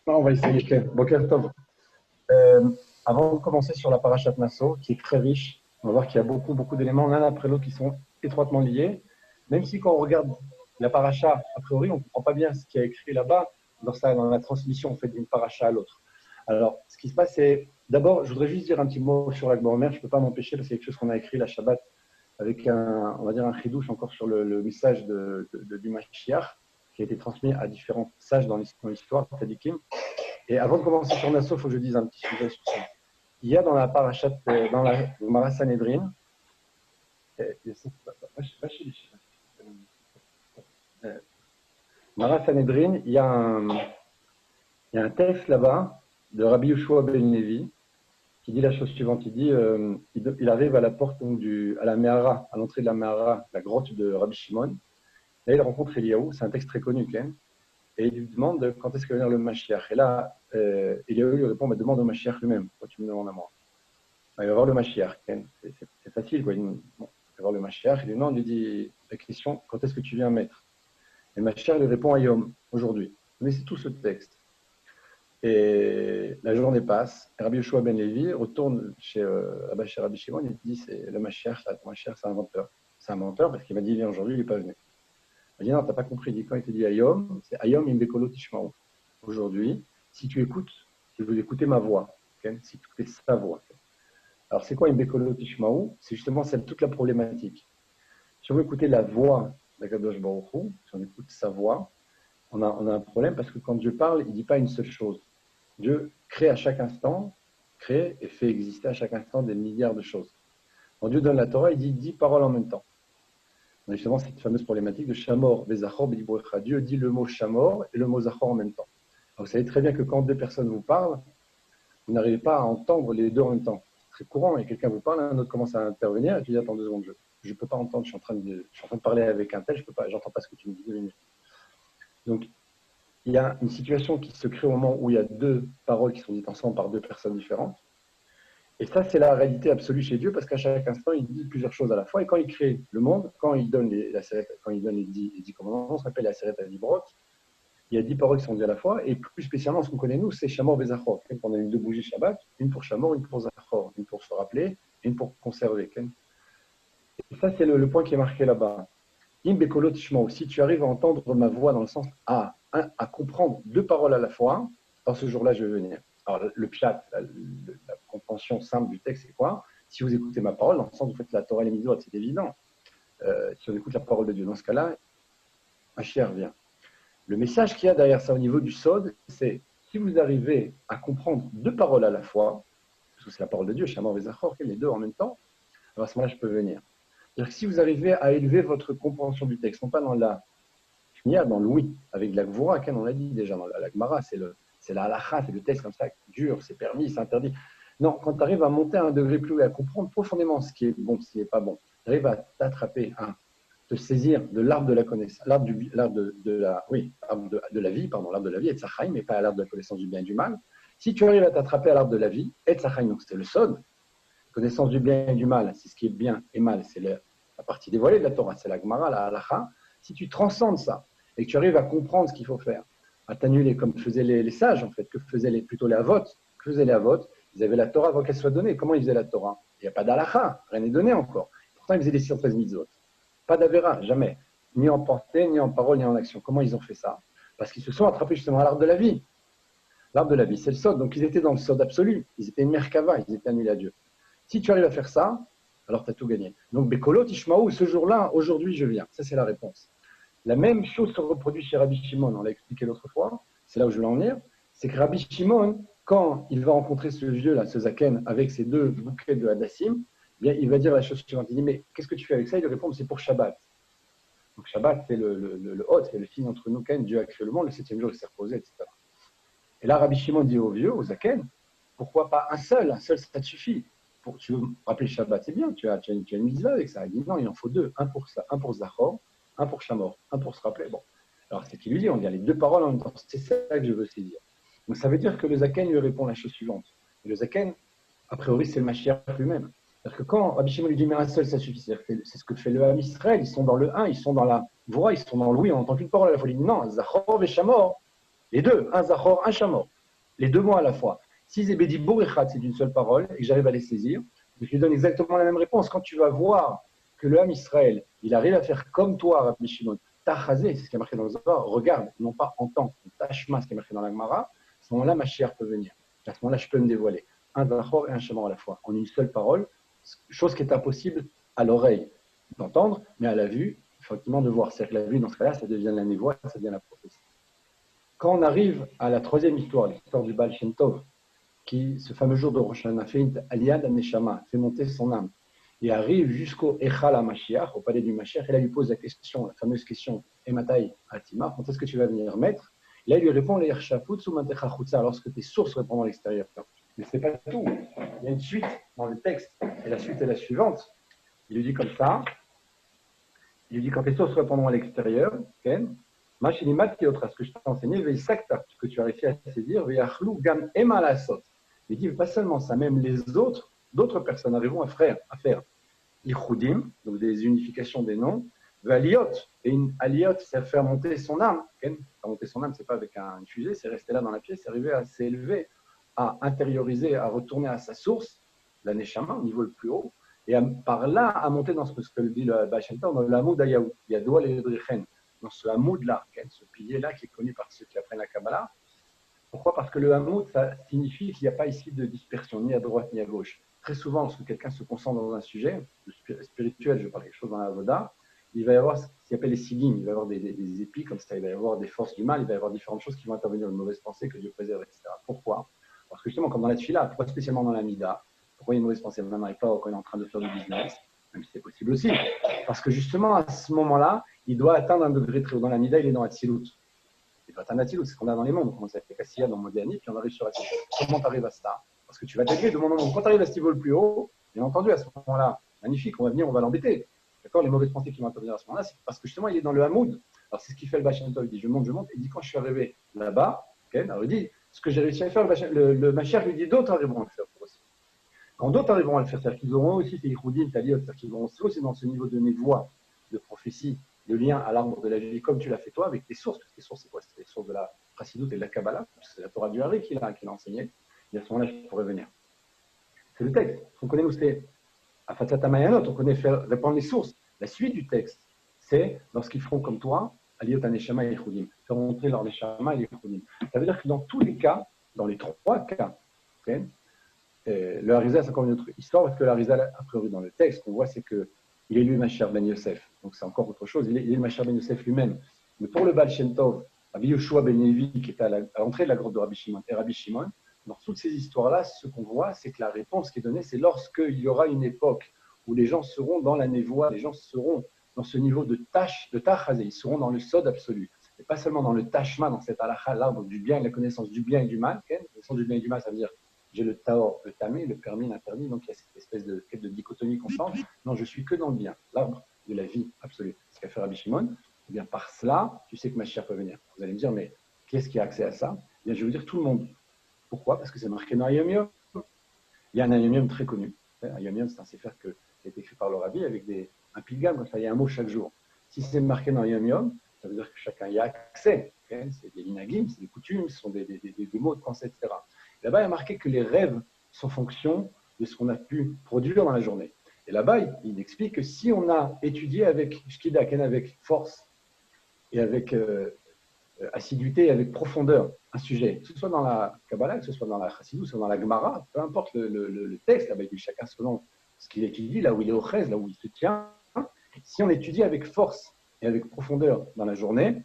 Non, on va essayer. Ok. Boker Tov. Euh, Avant de commencer sur la parashat Nassau, qui est très riche, on va voir qu'il y a beaucoup d'éléments l'un après l'autre qui sont étroitement liés. Même si quand on regarde la paracha, a priori, on ne comprend pas bien ce qui est écrit là-bas dans la transmission en fait, d'une paracha à l'autre. Alors, ce qui se passe, c'est d'abord, je voudrais juste dire un petit mot sur la Gmor. Je ne peux pas m'empêcher parce que c'est quelque chose qu'on a écrit la Shabbat avec on va dire un chidouche encore sur le message du Mashiach qui a été transmis à différents sages dans l'histoire, Tzadikim. Et avant de commencer sur Nassau, il faut que je dise un petit sujet sur ça. Il y a dans la parachat, dans la Gemara Sanhedrin, Gemara Sanhedrin, il y a un texte là-bas de Rabbi Yehoshua ben Levi qui dit la chose suivante. Il dit, il arrive à la porte donc, à la Mehara, à l'entrée de la Mehara, la grotte de Rabbi Shimon. Là, il rencontre Eliyahu, c'est un texte très connu, quand même. Et il lui demande quand est-ce que va venir le Mashiach. Et là, Eliyahu lui répond, demande au Mashiach lui-même. Pourquoi tu me demandes à moi? Il va voir le Mashiach. C'est facile, quoi. Bon, il va voir le Mashiach. Il lui demande, il lui dit la question, quand est-ce que tu viens mettre? Et le Mashiach lui répond, Ayom, aujourd'hui. Mais c'est tout ce texte. Et la journée passe. Et Rabbi Yehoshua ben Levi retourne chez Rabbi Shimon. Il dit, c'est le Mashiach, c'est un menteur. C'est un menteur parce qu'il m'a dit, il vient aujourd'hui, il n'est pas venu. Il dit non, tu n'as pas compris. Il dit, quand il te dit Ayom, c'est Ayom imbekolo tishmaou. Aujourd'hui, si vous écoutez ma voix, okay, si tu écoutez sa voix. Okay. Alors, c'est quoi imbekolo tishmaou? C'est justement toute la problématique. Si on veut écouter la voix d'Akadosh Baruch Hu, si on écoute sa voix, on a un problème parce que quand Dieu parle, il ne dit pas une seule chose. Dieu crée à chaque instant, crée et fait exister à chaque instant des milliards de choses. Quand Dieu donne la Torah, il dit 10 paroles en même temps. On a justement cette fameuse problématique de Shamor, Vezachor, Bedibrecha. Dieu dit le mot Shamor et le mot Zachor en même temps. Alors vous savez très bien que quand deux personnes vous parlent, vous n'arrivez pas à entendre les deux en même temps. C'est très courant, et quelqu'un vous parle, un autre commence à intervenir, et tu dis attends 2 secondes, je ne peux pas entendre, je suis en train de parler avec un tel, j'entends pas ce que tu me dis 2 minutes. Donc, il y a une situation qui se crée au moment où il y a deux paroles qui sont dites ensemble par deux personnes différentes. Et ça, c'est la réalité absolue chez Dieu, parce qu'à chaque instant, il dit plusieurs choses à la fois. Et quand il crée le monde, quand il donne les 10 commandements, on s'appelle la Seret Adibrot, il y a 10 paroles qui sont dites à la fois. Et plus spécialement, ce qu'on connaît, nous, c'est Shamor Bezachor. On a 2 bougies Shabbat, une pour Shamor, une pour Zachor, une pour se rappeler, une pour conserver. Et ça, c'est le point qui est marqué là-bas. Si tu arrives à entendre ma voix dans le sens à comprendre 2 paroles à la fois, dans ce jour-là, je vais venir. Alors, le pshat, la compréhension simple du texte, c'est quoi? Si vous écoutez ma parole, dans le sens où vous faites la Torah et les mitzvot, c'est évident. Si on écoute la parole de Dieu, dans ce cas-là, Mashiach vient. Le message qu'il y a derrière ça au niveau du Sod, c'est si vous arrivez à comprendre 2 paroles à la fois, parce que c'est la parole de Dieu, Shamor et Zachor, les 2 en même temps, alors à ce moment-là, je peux venir. C'est-à-dire que si vous arrivez à élever votre compréhension du texte, non pas dans la shmiya, dans le oui, avec la gvura, on l'a dit déjà, dans la Gemara, c'est la halacha, c'est le texte comme ça, dur, c'est permis, c'est interdit. Non, quand tu arrives à monter à un degré plus haut et à comprendre profondément ce qui est bon, ce qui n'est pas bon, tu arrives à t'attraper, te saisir de l'arbre de la connaissance, l'arbre de la vie, l'arbre de la vie, et Tzachaim, mais pas à l'arbre de la connaissance du bien et du mal. Si tu arrives à t'attraper à l'arbre de la vie, et Tzachaim, donc c'est le Sod, connaissance du bien et du mal, c'est ce qui est bien et mal, c'est la partie dévoilée de la Torah, c'est la Gemara, la halacha. Si tu transcendes ça et que tu arrives à comprendre ce qu'il faut faire, à t'annuler comme faisaient les sages, en fait, que faisaient plutôt les avot, ils avaient la Torah avant qu'elle soit donnée. Comment ils faisaient la Torah? Il n'y a pas d'halacha, rien n'est donné encore. Pourtant, ils faisaient des 613 mitzvot. Pas d'avéra, jamais. Ni en pensée, ni en parole, ni en action. Comment ils ont fait ça? Parce qu'ils se sont attrapés justement à l'arbre de la vie. L'arbre de la vie, c'est le sod. Donc, ils étaient dans le sod absolu. Ils étaient merkava, ils étaient annulés à Dieu. Si tu arrives à faire ça, alors tu as tout gagné. Donc, Bekolo Tishmaou, ce jour-là, aujourd'hui, je viens. Ça, c'est la réponse. La même chose se reproduit chez Rabbi Shimon. On l'a expliqué l'autre fois. C'est là où je voulais en venir. C'est que Rabbi Shimon, quand il va rencontrer ce vieux-là, ce Zaken, avec ses 2 bouquets de Hadassim, eh bien, il va dire la chose suivante. Il dit, mais qu'est-ce que tu fais avec ça? Il lui répond, c'est pour Shabbat. Donc, Shabbat, c'est le hôte, c'est le signe entre nous, quand Dieu a créé le monde, le 7e jour, il s'est reposé, etc. Et là, Rabbi Shimon dit au vieux, au Zaken, pourquoi pas un seul, ça te suffit. Tu veux rappeler Shabbat, c'est bien, tu as une mitzvah avec ça. Il dit non, il en faut 2, un pour Zachor, un pour Shamor, un pour se rappeler. Bon, alors c'est ce qu'il lui dit, on dit les 2 paroles en même temps, c'est ça que je veux saisir. Donc ça veut dire que le Zaken lui répond la chose suivante. Et le Zaken, a priori, c'est le Mashiach lui-même. C'est-à-dire que quand Rabbi Shimon lui dit mais un seul, ça suffit, c'est ce que fait le Ham Israël, ils sont dans le 1, ils sont dans la voix, ils sont dans le oui, on n'entend qu'une parole à la fois. Il dit non, Zachor et Shamor, les 2, un Zachor, un Shamor. les deux mots à la fois. Si Zebedibour Echad, c'est d'une seule parole, et que j'arrive à les saisir, je lui donne exactement la même réponse. Quand tu vas voir que le Ham Israël, il arrive à faire comme toi, Rabbi Shimon, Tachazé, c'est ce qui est marqué dans le Zohar, regarde, non pas entend, Tashma, ce qui est marqué dans la Gemara, à ce moment-là, ma chère peut venir. À ce moment-là, je peux me dévoiler. Un Dachor et un Shemar à la fois, en une seule parole, chose qui est impossible à l'oreille d'entendre, mais à la vue, effectivement, de voir. C'est-à-dire que la vue, dans ce cas-là, ça devient la névoie, ça devient la prophétie. Quand on arrive à la troisième histoire, l'histoire du Baal Shem Tov, qui, ce fameux jour de Rosh Hashanah, fait une Aliyad Neshama, fait monter son âme, et arrive jusqu'au Echal HaMashiach, au palais du Mashiach, et là, il lui pose la question, la fameuse question, Ematai Atima, quand est-ce que tu vas venir mettre? Et là, il lui répond, lorsque tes sources répondent à l'extérieur. Mais ce n'est pas tout. Il y a une suite dans le texte, et la suite est la suivante. Il lui dit comme ça, il lui dit, quand tes sources répondront à l'extérieur, Machinimat qui est autre, ce que je t'ai enseigné, Veisakta, ce que tu as réussi à saisir, Veachlu Gam Emalasot. Il dit, pas seulement ça, même les autres, d'autres personnes arriveront à faire Ichudim, donc des unifications des noms, Valiot, et une Aliot, c'est faire monter son âme. Faire monter son âme, c'est pas avec une fusée, c'est rester là dans la pièce, c'est arriver à s'élever, à intérioriser, à retourner à sa source, la Neshama, au niveau le plus haut, et par là, à monter dans ce que dit le Baal Shem Tov, dans le Hamoud Ayahu, Yadoua le dans ce Hamoud-là, ce pilier-là qui est connu par ceux qui apprennent la Kabbalah. Pourquoi? Parce que le Hamoud, ça signifie qu'il n'y a pas ici de dispersion, ni à droite ni à gauche. Très souvent, lorsque quelqu'un se concentre dans un sujet spirituel, je parle quelque chose dans la Voda, il va y avoir ce qu'il appelle les sigim, il va y avoir des épis comme ça, il va y avoir des forces du mal, il va y avoir différentes choses qui vont intervenir, de mauvaises pensées que Dieu préserve, etc. Pourquoi? Parce que justement, comme dans la Tfila, pourquoi spécialement dans la Mida, pourquoi il y a une mauvaise pensée? Même n'arrive pas quand il est en train de faire du business, même si c'est possible aussi. Parce que justement, à ce moment-là, il doit atteindre un degré très haut. Dans la Mida, il est dans Atzilut. Il doit atteindre Atzilut, c'est ce qu'on a dans les mondes. On commence avec Kassia dans Modiani, puis on arrive sur Atzilut. Comment tu arrives à ça? Parce que tu vas t'élever de monde en monde. Quand tu arrives à ce niveau le plus haut, bien entendu, à ce moment-là, magnifique, on va venir, on va l'embêter. D'accord? Les mauvaises pensées qui vont intervenir à ce moment-là, c'est parce que justement, il est dans le Hamoud. Alors, c'est ce qu'il fait le Baal Shem Tov. Il dit, je monte. Il dit, quand je suis arrivé là-bas, alors il dit, ce que j'ai réussi à faire, le Mashiach lui dit, d'autres arriveront à le faire pour aussi. Quand d'autres arriveront à le faire, c'est-à-dire qu'ils auront aussi fait Ichoudim, Taliot, c'est-à-dire qu'ils auront aussi dans ce niveau de névoie, de prophétie, de lien à l'arbre de la vie, comme tu l'as fait toi, avec tes sources. Parce que tes sources, c'est quoi? C'est les sources de la Chassidoute et de la Kabbalah, c'est la Torah du Hari qu'il a enseigné. Et à ce moment-là, je pourrais venir. C'est le texte. On connaît où c'est Afatzat Hamayanot, on connaît faire répandre les sources. La suite du texte, c'est lorsqu'ils feront comme toi, Aliyot Aneshama et Ichoudim, faire montrer leur Neshama et Ichoudim. Ça veut dire que dans tous les cas, dans les trois cas, okay, le Harizal, c'est encore une autre histoire, parce que le Harizal, a priori, dans le texte, qu'on voit, c'est qu'il est lui Mashiach ben Yosef. Donc c'est encore autre chose. Il est le Mashiach ben Yosef lui-même. Mais pour le Baal Shem Tov, Rabbi Yoshua ben Levi, qui est à l'entrée de la grotte de Rabbi Shimon, et Rabbi Shimon, dans toutes ces histoires-là, ce qu'on voit, c'est que la réponse qui est donnée, c'est lorsqu'il y aura une époque où les gens seront dans la névoie, les gens seront dans ce niveau de tachazé, ils seront dans le sod absolu. Et pas seulement dans le tashma, dans cet halakha, l'arbre du bien, la connaissance du bien et du mal. La connaissance du bien et du mal, ça veut dire j'ai le taor, le tamé, le permis, l'interdit, donc il y a cette espèce de quête de dichotomie constante. Non, je suis que dans le bien, l'arbre de la vie absolue. Ce qu'a fait Rabbi Shimon, eh bien par cela, tu sais que Mashiach peut venir. Vous allez me dire, mais qui est-ce qui a accès à ça? Eh bien, je vais vous dire tout le monde. Pourquoi? Parce que c'est marqué dans Ayom Yom. Il y a un Ayom Yom très connu. Ayom Yom, c'est un sefer qui a été écrit par le Rabbi avec un pilgam, comme ça, il y a un mot chaque jour. Si c'est marqué dans Ayom Yom, ça veut dire que chacun y a accès. C'est des minagim, c'est des coutumes, ce sont des mots de pensée, etc. Là-bas, il y a marqué que les rêves sont fonction de ce qu'on a pu produire dans la journée. Et là-bas, il explique que si on a étudié avec shkidaken, avec force et avec assiduité, avec profondeur, un sujet, que ce soit dans la Kabbalah, que ce soit dans la Chassidut, que ce soit dans la Gemara, peu importe le texte, là-bas, chacun selon ce qu'il étudie, là où il est au chèze, là où il se tient, si on étudie avec force et avec profondeur dans la journée,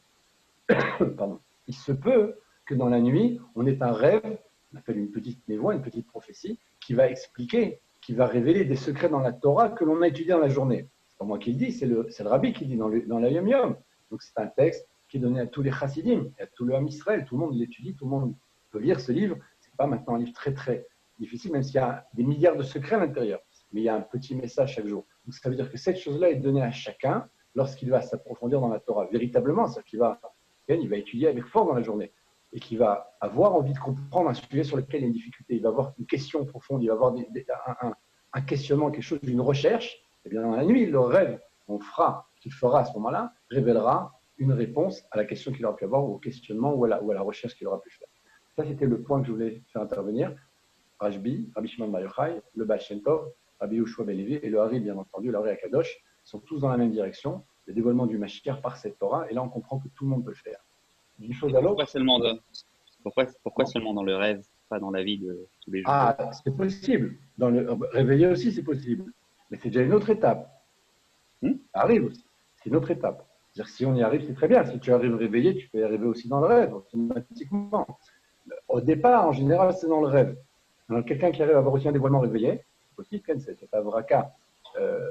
pardon, il se peut que dans la nuit, on ait un rêve, on appelle une petite névoie, une petite prophétie, qui va expliquer, qui va révéler des secrets dans la Torah que l'on a étudié dans la journée. C'est pas moi qui le dis, c'est le Rabbi qui le dit dans la Yom Yom. Donc c'est un texte qui est donné à tous les chassidim, à tout le Ham Israël, tout le monde l'étudie, tout le monde peut lire ce livre. C'est pas maintenant un livre très très difficile, même s'il y a des milliards de secrets à l'intérieur, mais il y a un petit message chaque jour. Donc ça veut dire que cette chose-là est donnée à chacun lorsqu'il va s'approfondir dans la Torah véritablement, c'est-à-dire qu'il va étudier avec force dans la journée et qu'il va avoir envie de comprendre un sujet sur lequel il y a une difficulté, il va avoir une question profonde, il va avoir un questionnement, quelque chose d'une recherche. Et bien dans la nuit, le rêve qu'il fera à ce moment-là révélera une réponse à la question qu'il aura pu avoir, au questionnement ou à la recherche qu'il aura pu faire. Ça, c'était le point que je voulais faire intervenir. Rajbi, Rabbi Shimon Bar Yochai, le Baal Shem Tov, Rabbi Yehoshua ben Levi et le Hari, bien entendu, le Hari Akadosh, sont tous dans la même direction, le dévoilement du Mashiach par cette Torah, et là on comprend que tout le monde peut le faire. D'une chose à Pourquoi l'autre. seulement, pourquoi seulement dans le rêve, pas dans la vie de tous les jours? Ah, c'est possible. Dans le réveiller aussi, c'est possible. Mais c'est déjà une autre étape. Ça arrive aussi. C'est une autre étape. C'est-à-dire, si on y arrive, c'est très bien. Si tu arrives réveillé, tu peux y arriver aussi dans le rêve, automatiquement. Au départ, en général, c'est dans le rêve. Alors, quelqu'un qui arrive à avoir aussi un dévoilement réveillé, c'est possible, Ken, c'est cette avraka,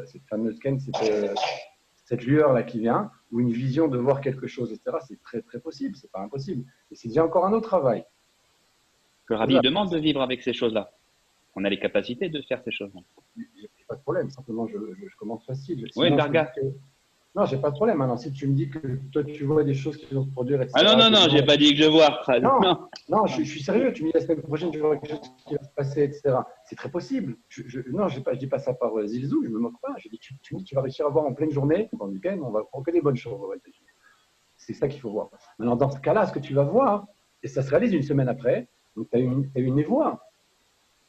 cette fameuse Ken, cette lueur-là qui vient, ou une vision de voir quelque chose, etc. C'est très, très possible. C'est pas impossible. Et c'est déjà encore un autre travail. Le Rabbi demande de vivre avec ces choses-là. On a les capacités de faire ces choses-là. J'ai pas de problème. Simplement, je commence facile. Oui, Sinon, Darga. non, j'ai pas de problème. Maintenant, si tu me dis que toi, tu vois des choses qui vont se produire, etc. Ah non, j'ai pas dit que je vois. Non, je suis sérieux. Tu me dis la semaine prochaine, tu vois quelque chose qui va se passer, etc. C'est très possible. Non, je dis pas ça par zilzou, je me moque pas. Je dis, tu me dis, tu vas réussir à voir en pleine journée, dans le week-end, on va prendre que des bonnes choses. C'est ça qu'il faut voir. Maintenant, dans ce cas-là, ce que tu vas voir, et ça se réalise une semaine après, donc tu as une névoie.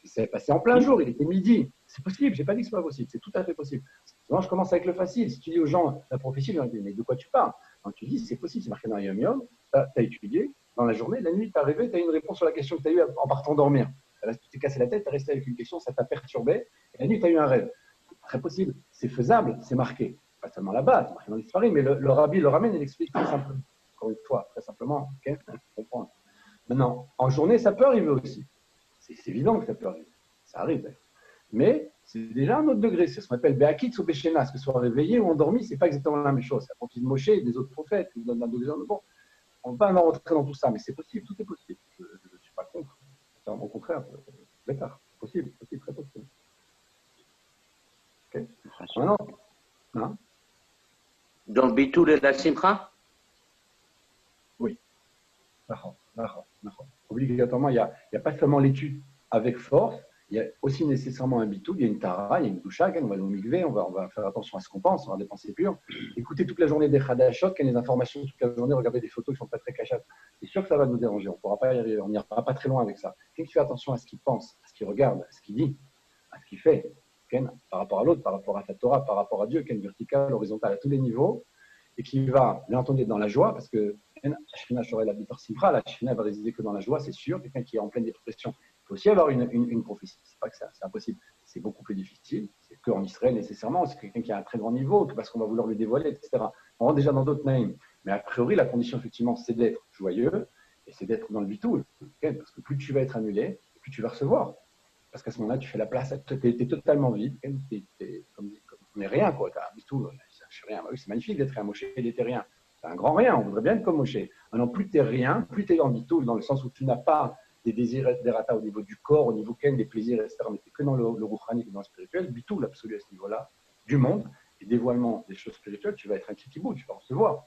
C'est passé en plein jour, il était midi. C'est possible, j'ai pas dit que ce n'est pas possible, c'est tout à fait possible. Souvent, je commence avec le facile. Si tu dis aux gens la prophétie, ils vont dire, mais de quoi tu parles? Quand tu dis, c'est possible, c'est marqué dans Yom Yom, tu as étudié dans la journée, la nuit, tu es arrivé, tu as une réponse sur la question que tu as eue en partant dormir. Tu t'es cassé la tête, tu es resté avec une question, ça t'a perturbé, et la nuit, tu as eu un rêve. C'est très possible, c'est faisable, c'est marqué. Pas seulement là-bas, c'est marqué dans l'histoire, mais le rabbi le ramène, il explique très simplement. Encore une fois, très simplement, ok, comprendre. Maintenant, en journée, ça peut arriver aussi. C'est évident que ça peut arriver. Ça arrive d'ailleurs. Mais c'est déjà un autre degré. C'est ce qu'on appelle Be'akitz ou Béchénas, que ce soit réveillé ou endormi, ce n'est pas exactement la même chose. C'est la prophétie de Moshe et des autres prophètes qui nous donnent un degré. Bon, on ne va pas en rentrer dans tout ça, mais c'est possible, tout est possible. Je ne suis pas contre. Au contraire, c'est possible, très possible. Okay. Maintenant, hein? Dans le bitul et la simcha? Oui. Obligatoirement, il n'y a pas seulement l'étude avec force, il y a aussi nécessairement un bitou, il y a une tara, il y a une doucha, on va aller au mikvé, on va faire attention à ce qu'on pense, on va dépenser pur. Écouter toute la journée des chadashot, les informations toute la journée, regarder des photos qui ne sont pas très cachates. C'est sûr que ça va nous déranger, on ne pourra pas y arriver, on n'ira pas très loin avec ça. Quelqu'un qui fait attention à ce qu'il pense, à ce qu'il regarde, à ce qu'il dit, à ce qu'il fait, par rapport à l'autre, par rapport à sa Torah, par rapport à Dieu, vertical, horizontal, à tous les niveaux, et qui va, bien entendu, dans la joie, parce que la Shekhinah va résider que dans la joie, c'est sûr. Quelqu'un qui est en pleine dépression, il peut aussi avoir une prophétie. C'est pas que c'est impossible. C'est beaucoup plus difficile. C'est qu'en Israël, nécessairement. C'est quelqu'un qui a un très grand niveau, parce qu'on va vouloir le dévoiler, etc. On rentre déjà dans d'autres names. Mais a priori, la condition, effectivement, c'est d'être joyeux et c'est d'être dans le bitoul. Parce que plus tu vas être annulé, plus tu vas recevoir. Parce qu'à ce moment-là, tu fais la place, tu es totalement vide. Comme on n'est rien, quoi. Tu as un bitoul, je suis rien. C'est magnifique d'être un Moshe, il n'était rien. C'est un grand rien, on voudrait bien être comme Moshe. Maintenant, plus tu n'es rien, plus tu es en bitoul, dans le sens où tu n'as pas des désirs, des ratas au niveau du corps, au niveau des plaisirs, etc. Mais tu es que dans le rouhani, dans le spirituel, bitoul absolu à ce niveau-là, du monde, et dévoilement des choses spirituelles, tu vas être un kikibou, tu vas recevoir.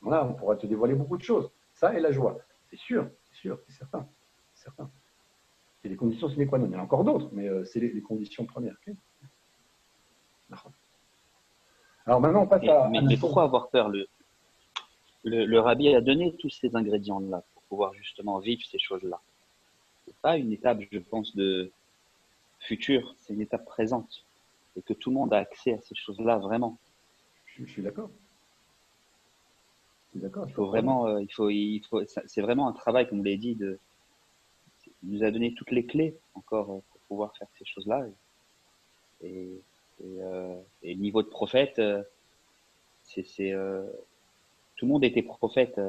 Là, on pourra te dévoiler beaucoup de choses. Ça et la joie. C'est sûr, c'est certain. C'est les conditions sine qua non. Il y en a encore d'autres, mais c'est les conditions premières. Okay. Alors maintenant, on passe à. Mais pourquoi avoir peur? Le rabbi a donné tous ces ingrédients-là pour pouvoir justement vivre ces choses-là. Ce n'est pas une étape, je pense, de futur, c'est une étape présente. Et que tout le monde a accès à ces choses-là, vraiment. Je suis d'accord. Il faut vraiment, c'est vraiment un travail, comme vous l'avez dit, il nous a donné toutes les clés encore pour pouvoir faire ces choses-là. Et le niveau de prophète, tout le monde était prophète.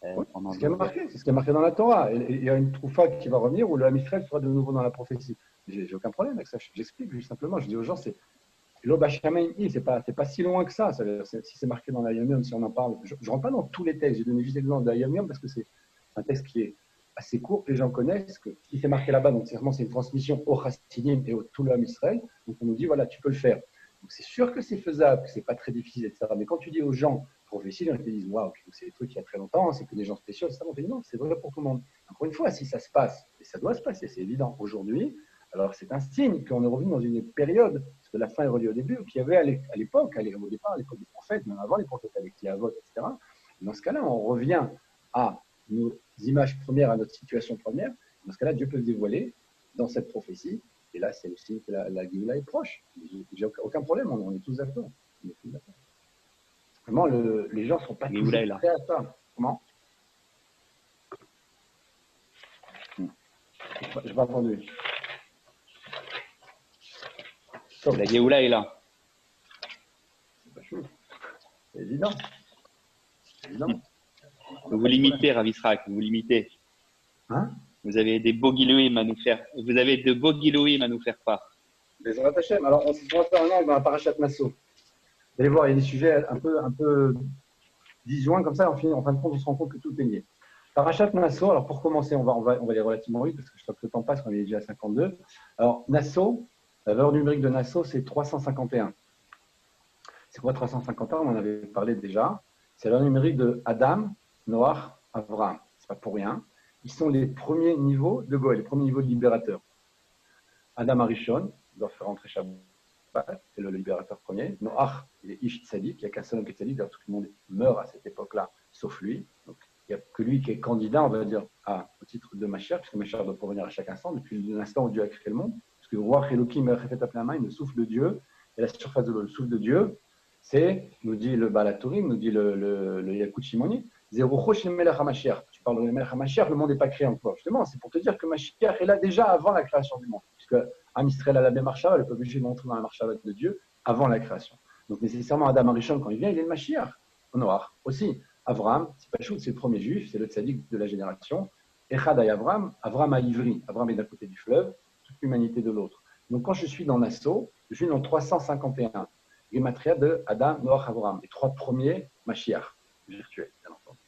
C'est ce qui est marqué dans la Torah. Il y a une troufa qui va revenir où le Ham Israël sera de nouveau dans la prophétie. J'ai aucun problème avec ça. J'explique juste simplement. Je dis aux gens, c'est pas si loin que ça. Si c'est marqué dans la Yom Yom, si on en parle, je ne rentre pas dans tous les textes. J'ai donné juste l'exemple de la Yom Yom parce que c'est un texte qui est assez court, que les gens connaissent, que si c'est marqué là-bas, donc c'est une transmission au Chassidim et au tout le Ham Israël. Donc on nous dit, voilà, tu peux le faire. Donc c'est sûr que c'est faisable, que c'est pas très difficile, etc. Mais quand tu dis aux gens prophétie, ils te disent, waouh, c'est des trucs il y a très longtemps, c'est que des gens spéciaux, etc. On te dit, non, c'est vrai pour tout le monde. Encore une fois, si ça se passe, et ça doit se passer, c'est évident aujourd'hui, alors c'est un signe qu'on est revenu dans une période, parce que la fin est reliée au début, qu'il y avait à l'époque, au départ, à l'époque des prophètes, même avant les prophètes avec Yavot, etc. Et dans ce cas-là, on revient à nos images premières à notre situation première, dans ce cas-là, Dieu peut se dévoiler dans cette prophétie. Et là, c'est aussi que la Géoula est proche. J'ai aucun problème, on est tous d'accord. Vraiment, les gens ne sont pas toujours prêts à ça. Comment? Je n'ai pas entendu. La Géoula est là. C'est pas chaud. C'est évident. Vous limitez, Rav Israq, vous limitez. Hein? Vous avez des beaux guilouim à nous faire. Vous avez de beaux guilouim à nous faire part. Les Hashem. Alors, on se transfère maintenant dans la parachat Nasso. Vous allez voir, il y a des sujets un peu disjoints comme ça. En fin de compte, on se rend compte que tout est lié. Parachat Nasso. Alors, pour commencer, on va aller relativement vite parce que je crois que le temps passe, on est déjà à 52. Alors, Nasso, la valeur numérique de Nasso, c'est 351. C'est quoi 351? On en avait parlé déjà. C'est la valeur numérique de Adam, Noach, Abraham. C'est pas pour rien. Ils sont les premiers niveaux de Goël, les premiers niveaux de libérateurs. Adam Arishon, il doit faire rentrer Shabbat, c'est le libérateur premier. Noach, il est Ish Tzadik, il n'y a qu'un seul homme qui est Tzadik, d'ailleurs tout le monde meurt à cette époque-là, sauf lui. Donc il n'y a que lui qui est candidat, on va dire, au titre de Mashiach, puisque Mashiach doit provenir à chaque instant, depuis l'instant où Dieu a créé le monde. Parce que Roi Elohim Refet Apnama, le souffle de Dieu, et la surface de l'eau, le souffle de Dieu, c'est, nous dit le Balatourim, nous dit le Yakut Shimoni, Zéroucho Shel Melech HaMashiach. Tu parles de Melech HaMashiach, le monde n'est pas créé encore. Justement, c'est pour te dire que Mashiach est là déjà avant la création du monde. Puisque Am Israël a la Marshava, le peuple juif est montré dans la Marshava de Dieu avant la création. Donc nécessairement, Adam Arishon, quand il vient, il est le Mashiach. Noach aussi. Avraham, c'est pas chou, c'est le premier juif, c'est le tzaddik de la génération. Echad ay Avraham, Avraham a Ivri. Avraham est d'un côté du fleuve, toute l'humanité de l'autre. Donc quand je suis dans Nassau, je suis dans 351. Gematria de Adam, Noach, Avraham. Les trois premiers Mashiach virtuels, bien entendu.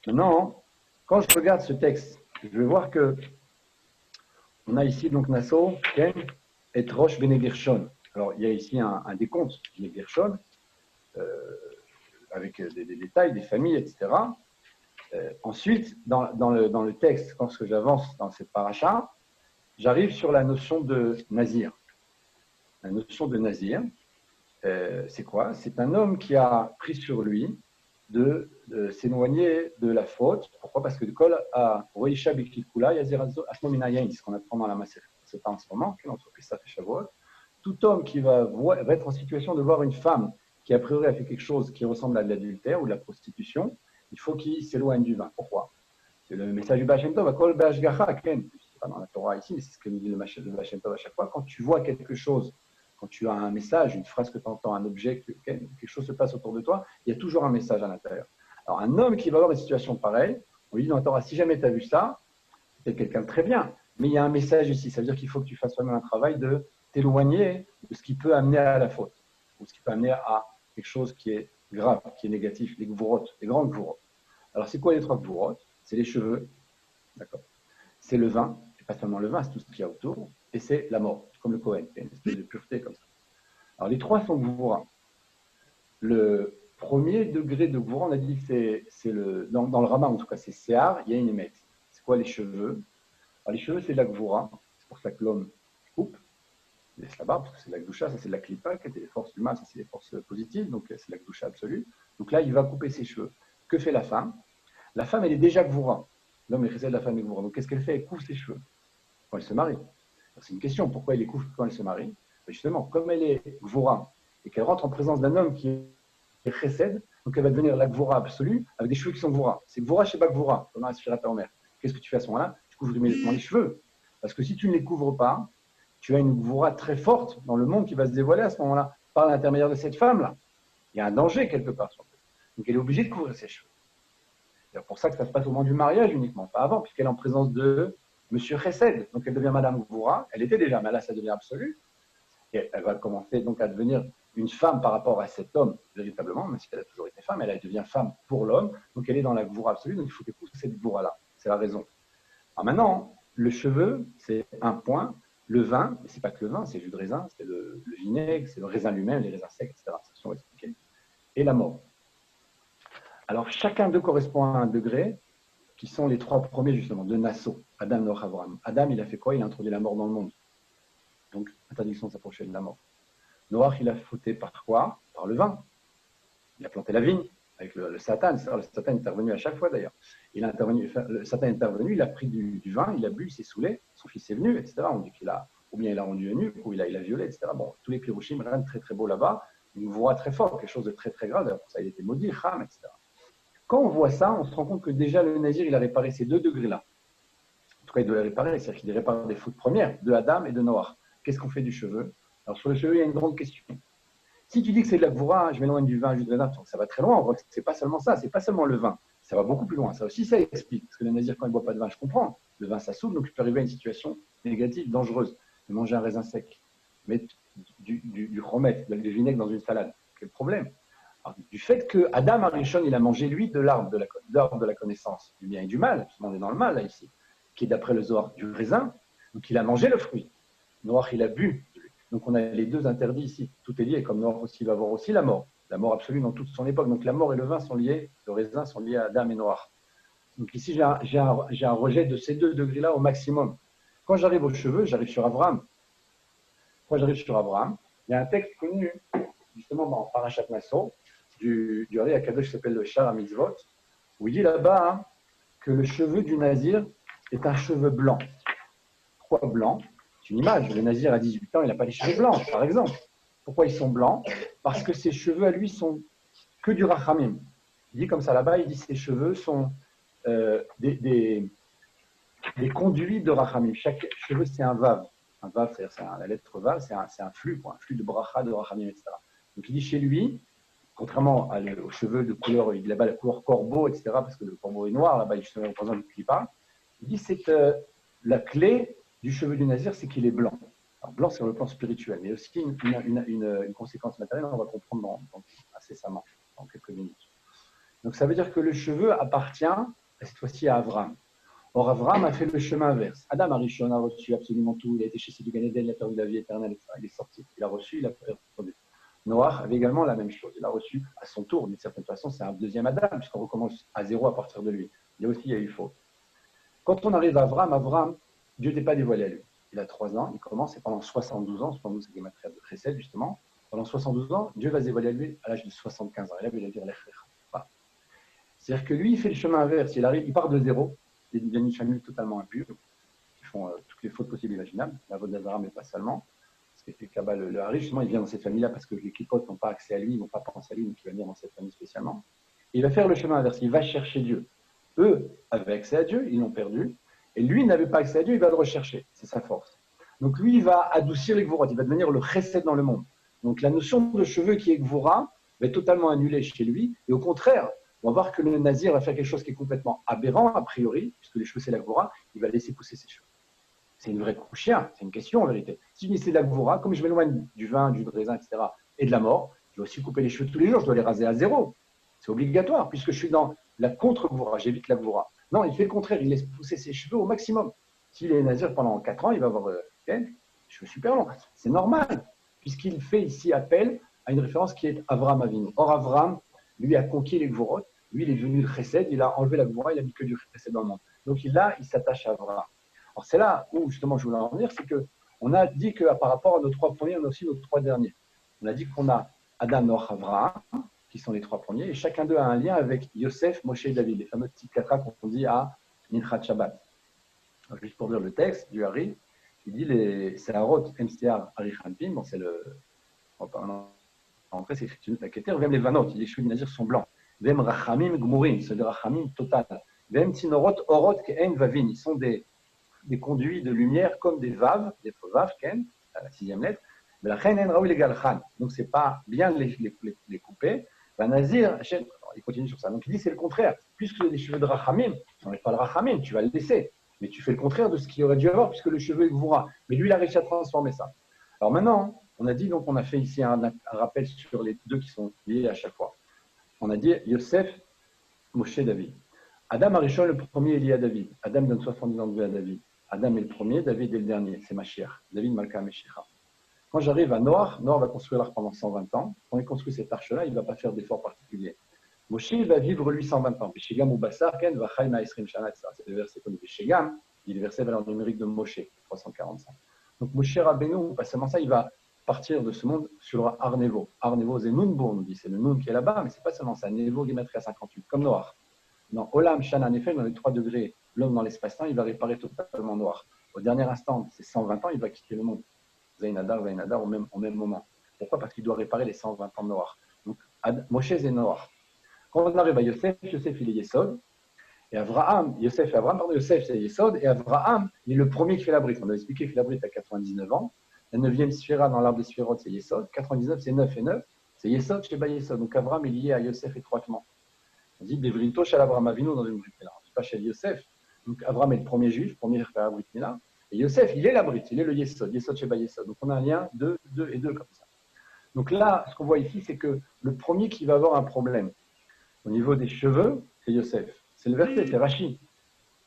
Maintenant, quand je regarde ce texte, je vais voir que on a ici donc Nassau, Ken, et Rosh Bene Gershon. Alors, il y a ici un décompte Bene Gershon, avec des détails, des familles, etc. Ensuite, dans le texte, lorsque j'avance dans cette paracha, j'arrive sur la notion de Nazir. La notion de Nazir, c'est quoi? C'est un homme qui a pris sur lui de s'éloigner de la faute. Pourquoi? Parce que le col a Roisha Bikikula, Yazirazo, Asmominayain, ce qu'on apprend dans la Maser, c'est pas en ce moment, entre Pessah et Shavuot. Tout homme qui va être en situation de voir une femme qui a priori a fait quelque chose qui ressemble à de l'adultère ou de la prostitution, il faut qu'il s'éloigne du vin. Pourquoi? C'est le message du Baal Shem Tov, Akol Be'ashgacha, Ken. C'est pas dans la Torah ici, mais c'est ce que nous dit le Baal Shem Tov à chaque fois. Quand tu vois quelque chose, quand tu as un message, une phrase que tu entends, un objet, quelque chose se passe autour de toi, il y a toujours un message à l'intérieur. Alors, un homme qui va avoir une situation pareille, on lui dit dans la Torah, si jamais tu as vu ça, c'est quelqu'un de très bien, mais il y a un message ici. Ça veut dire qu'il faut que tu fasses toi-même un travail de t'éloigner de ce qui peut amener à la faute, ou ce qui peut amener à quelque chose qui est grave, qui est négatif, les gvurot, les grands gvurot. Alors, c'est quoi les trois gvurot? C'est les cheveux, d'accord. C'est le vin, et pas seulement le vin, c'est tout ce qu'il y a autour, et c'est la mort, comme le Kohen, une espèce de pureté comme ça. Alors, les trois sont gvura. Le premier degré de gvura, on a dit, c'est dans le Rama, en tout cas, c'est Séar, il y a une émette. C'est quoi les cheveux? Alors, les cheveux, c'est de la gvura, c'est pour ça que l'homme coupe, il laisse la barbe, parce que c'est de la gdoucha, ça c'est de la klipa, qui était les forces du mal, ça c'est les forces positives, donc c'est de la gdoucha absolue. Donc là, il va couper ses cheveux. Que fait la femme? La femme, elle est déjà gvura. L'homme est de la femme est gvura. Donc qu'est-ce qu'elle fait? Elle couvre ses cheveux quand elle se marie. C'est une question, pourquoi elle les couvre quand elle se marie? Justement, comme elle est gvura et qu'elle rentre en présence d'un homme qui est chesed, donc elle va devenir la gvura absolue avec des cheveux qui sont gvura. C'est gvura chez pas gvura, comme un aspirateur en mer. Qu'est-ce que tu fais à ce moment-là? Tu couvres immédiatement les cheveux. Parce que si tu ne les couvres pas, tu as une gvura très forte dans le monde qui va se dévoiler à ce moment-là par l'intermédiaire de cette femme-là. Il y a un danger quelque part. Donc elle est obligée de couvrir ses cheveux. C'est pour ça que ça se passe au moment du mariage uniquement, pas avant, puisqu'elle est en présence de Monsieur Chesed. Donc elle devient Madame Gvura. Elle était déjà, mais là ça devient absolu. Et elle va commencer donc à devenir une femme par rapport à cet homme, véritablement, même si elle a toujours été femme, elle devient femme pour l'homme. Donc elle est dans la Gvura absolue, donc il faut qu'elle couvre cette Gvura-là. C'est la raison. Alors maintenant, le cheveu, c'est un point. Le vin, mais ce n'est pas que le vin, c'est le jus de raisin, c'est le vinaigre, c'est le raisin lui-même, les raisins secs, etc. Ça, on va expliquer. Et la mort. Alors, chacun d'eux correspond à un degré, qui sont les trois premiers, justement, de Nassau, Adam, Noach, Avraham. Adam, il a fait quoi? Il a introduit la mort dans le monde. Donc, interdiction de s'approcher de la mort. Noach, il a fauté par quoi? Par le vin. Il a planté la vigne. avec le Satan. Le Satan est intervenu à chaque fois d'ailleurs. Le Satan est intervenu, il a pris du vin, il a bu, il s'est saoulé, son fils est venu, etc. On dit ou bien il a rendu nu, ou il a violé, etc. Bon, tous les Pirushim, rien de très très beau là-bas. Il nous voit très fort, quelque chose de très très grave. D'ailleurs, pour ça, il était maudit, Ham, etc. Quand on voit ça, on se rend compte que déjà le Nazir, il a réparé ces 2 degrés-là. En tout cas, il doit les réparer, c'est-à-dire qu'il répare des fautes premières de Adam et de Noach. Qu'est-ce qu'on fait du cheveu? Alors, sur le cheveu, il y a une grande question. Si tu dis que c'est de la gvoura, je m'éloigne du vin, jus de raisin, ça va très loin. On voit que ce n'est pas seulement ça, c'est pas seulement le vin. Ça va beaucoup plus loin. Ça aussi, ça explique. Parce que le Nazir, quand il ne boit pas de vin, je comprends. Le vin, ça souffle, donc il peut arriver à une situation négative, dangereuse, de manger un raisin sec. Mais du chomet, du vinaigre dans une salade, quel problème? Alors, du fait que Adam Arishon, il a mangé, lui, de l'arbre de la connaissance du bien et du mal, on est dans le mal, là, ici, qui est d'après le Zohar du raisin, donc il a mangé le fruit. Noach, il a bu. Donc on a les 2 interdits ici. Tout est lié, comme Noach aussi va avoir aussi la mort absolue dans toute son époque. Donc la mort et le vin sont liés, le raisin sont liés à Adam et Noach. Donc ici, j'ai un rejet de ces 2 degrés-là au maximum. Quand j'arrive aux cheveux, j'arrive sur Abraham. Quand j'arrive sur Abraham, il y a un texte connu, justement dans Parashat Naso, du Hari Akadosh qui s'appelle le Shar HaMitzvot, où il dit là-bas que le cheveu du Nazir est un cheveu blanc. Pourquoi blanc? C'est une image. Le Nazir à 18 ans, il n'a pas les cheveux blancs, par exemple. Pourquoi ils sont blancs? Parce que ses cheveux à lui sont que du rachamim. Il dit comme ça là-bas, il dit ses cheveux sont des conduits de rachamim. Chaque cheveu, c'est un vav. Un vav, c'est-à-dire la lettre vav, c'est un flux, un flux de bracha, de rachamim, etc. Donc il dit chez lui, contrairement aux cheveux de couleur, il dit là-bas la couleur corbeau, etc., parce que le corbeau est noir, là-bas, justement, il représente le clipa. Il dit c'est la clé du cheveu du Nazir, c'est qu'il est blanc. Alors, blanc, c'est sur le plan spirituel, mais aussi une conséquence matérielle, on va comprendre incessamment, dans quelques minutes. Donc, ça veut dire que le cheveu appartient, cette fois-ci, à Avram. Or, Avram a fait le chemin inverse. Adam Arishon a reçu absolument tout. Il a été chez du Gan Eden, il a perdu la vie éternelle, etc. Il est sorti. Il a reçu, il a perdu. Noach avait également la même chose. Il a reçu à son tour. D'une certaine façon, c'est un deuxième Adam, puisqu'on recommence à 0 à partir de lui. Il y a eu faute. Quand on arrive à Avram, Dieu n'est pas dévoilé à lui. Il a 3 ans, il commence, et pendant 72 ans, c'est c'est Gematria de Chesed, justement, pendant 72 ans, Dieu va se dévoiler à lui à l'âge de 75 ans. Et là, il va dire l'Echrecha. C'est-à-dire que lui, il fait le chemin inverse. Il part de 0, il vient d'une famille totalement impure, qui font toutes les fautes possibles et imaginables, la faute d'Azara, mais pas seulement. Parce que le Hari, justement, il vient dans cette famille-là parce que les Kipot n'ont pas accès à lui, ils n'ont pas pensé à lui, donc il va venir dans cette famille spécialement. Et il va faire le chemin inverse, il va chercher Dieu. Eux avaient accès à Dieu, ils l'ont perdu. Et lui n'avait pas accès à Dieu, il va le rechercher. C'est sa force. Donc lui, il va adoucir les Gvorot, il va devenir le chesed dans le monde. Donc la notion de cheveux qui est Gvora va être totalement annulée chez lui. Et au contraire, on va voir que le Nazir va faire quelque chose qui est complètement aberrant, a priori, puisque les cheveux c'est la Gvora, il va laisser pousser ses cheveux. C'est une vraie couchière, c'est une question en vérité. Si je dis c'est la Gvora, comme je m'éloigne du vin, du raisin, etc., et de la mort, je dois aussi couper les cheveux tous les jours, je dois les raser à 0. C'est obligatoire, puisque je suis dans la contre-Gvora, j'évite la Gvora. Non, il fait le contraire, il laisse pousser ses cheveux au maximum. S'il est Nazir pendant 4 ans, il va avoir des cheveux super longs. C'est normal, puisqu'il fait ici appel à une référence qui est Avram Avinu. Or, Avram, lui, a conquis les Gvorot. Lui, il est devenu le Chesed, il a enlevé la Gvora, il a mis que du Chesed dans le monde. Donc là, il s'attache à Avram. Alors, c'est là où, justement, je voulais en venir, c'est qu'on a dit que par rapport à nos 3 premiers, on a aussi nos 3 derniers. On a dit qu'on a Adam, Noach, Avraham, qui sont les 3 premiers, et chacun d'eux a un lien avec Yosef, Moshe et David, les fameux petites 4 qu'on dit à Minchat Shabbat. Alors, juste pour lire le texte du Hari, il dit les Seharot MCR Harichanpim, bon, c'est le. En fait, c'est une taqueter, même les vanot, les cheveux du Nazir sont blancs. Vem Rachamim Gmurim, c'est-à-dire Rachamim total. Vem Tinorot Orot Ke'en Vavin, ils sont des conduits de lumière comme des vav, des vav, Ken, à la 6e lettre. Mais la Chen En Raoui Legal Khan, donc c'est pas bien de les couper. Nazir, il continue sur ça. Donc il dit c'est le contraire. Puisque les cheveux de Rachamim, tu n'enlèves pas le Rachamim, tu vas le laisser. Mais tu fais le contraire de ce qu'il aurait dû avoir, puisque le cheveu est Gvoura. Mais lui, il a réussi à transformer ça. Alors maintenant, on a dit, donc on a fait ici un rappel sur les 2 qui sont liés à chaque fois. On a dit Yosef, Moshe, David. Adam Arishon, le premier est lié à David. Adam donne 70 ans de vie à David. Adam est le premier, David est le dernier. C'est Mashiach. David Malka Meshicha. Quand j'arrive à Noach va construire l'arche pendant 120 ans. Quand il construit cette arche-là, il ne va pas faire d'efforts particuliers. Moshe va vivre lui 120 ans. Beshegam ou Bassar, Ken va Chaim Esrim Shana, etc. C'est le verset connu. Beshegam, il est le verset valeur numérique de Moshe, 345. Donc Moshe Rabbeinu, pas seulement ça, il va partir de ce monde sur Arnevo. Arnevo, c'est Nunbo, on nous dit, c'est le Nun qui est là-bas, mais ce n'est pas seulement ça, Nevo, Gematria 58, comme Noir. Dans Olam, Shana, Nefel, dans les 3 degrés, l'homme dans l'espace-temps, il va réparer totalement Noir. Au dernier instant, c'est 120 ans, il va quitter le monde. Zainadar, au même moment. Pourquoi? Parce qu'il doit réparer les 120 ans de Noir. Donc, Moshe, c'est Noir. Quand on arrive à Yosef, Yosef, il est Yesod. Et Yosef, c'est Yesod. Et Avraham, il est le premier qui fait la brite. On a expliqué qu'il fait la brite à 99 ans. La 9e sphira dans l'arbre des sphérotes, c'est Yesod. 99, c'est 9 et 9. C'est Yesod chez Yesod. Donc Avraham est lié à Yosef étroitement. On dit Bevrito chez Avraham Avinu dans une brite. On ne dit pas chez Yosef. Donc Avraham est le premier juif, premier à faire la brite. Et Yosef, il est la brite, il est le Yesod. Yesod chez Yesod. Donc on a un lien 2 et 2 comme ça. Donc là, ce qu'on voit ici, c'est que le premier qui va avoir un problème au niveau des cheveux, c'est Yosef. C'est le verset, c'est Rashi.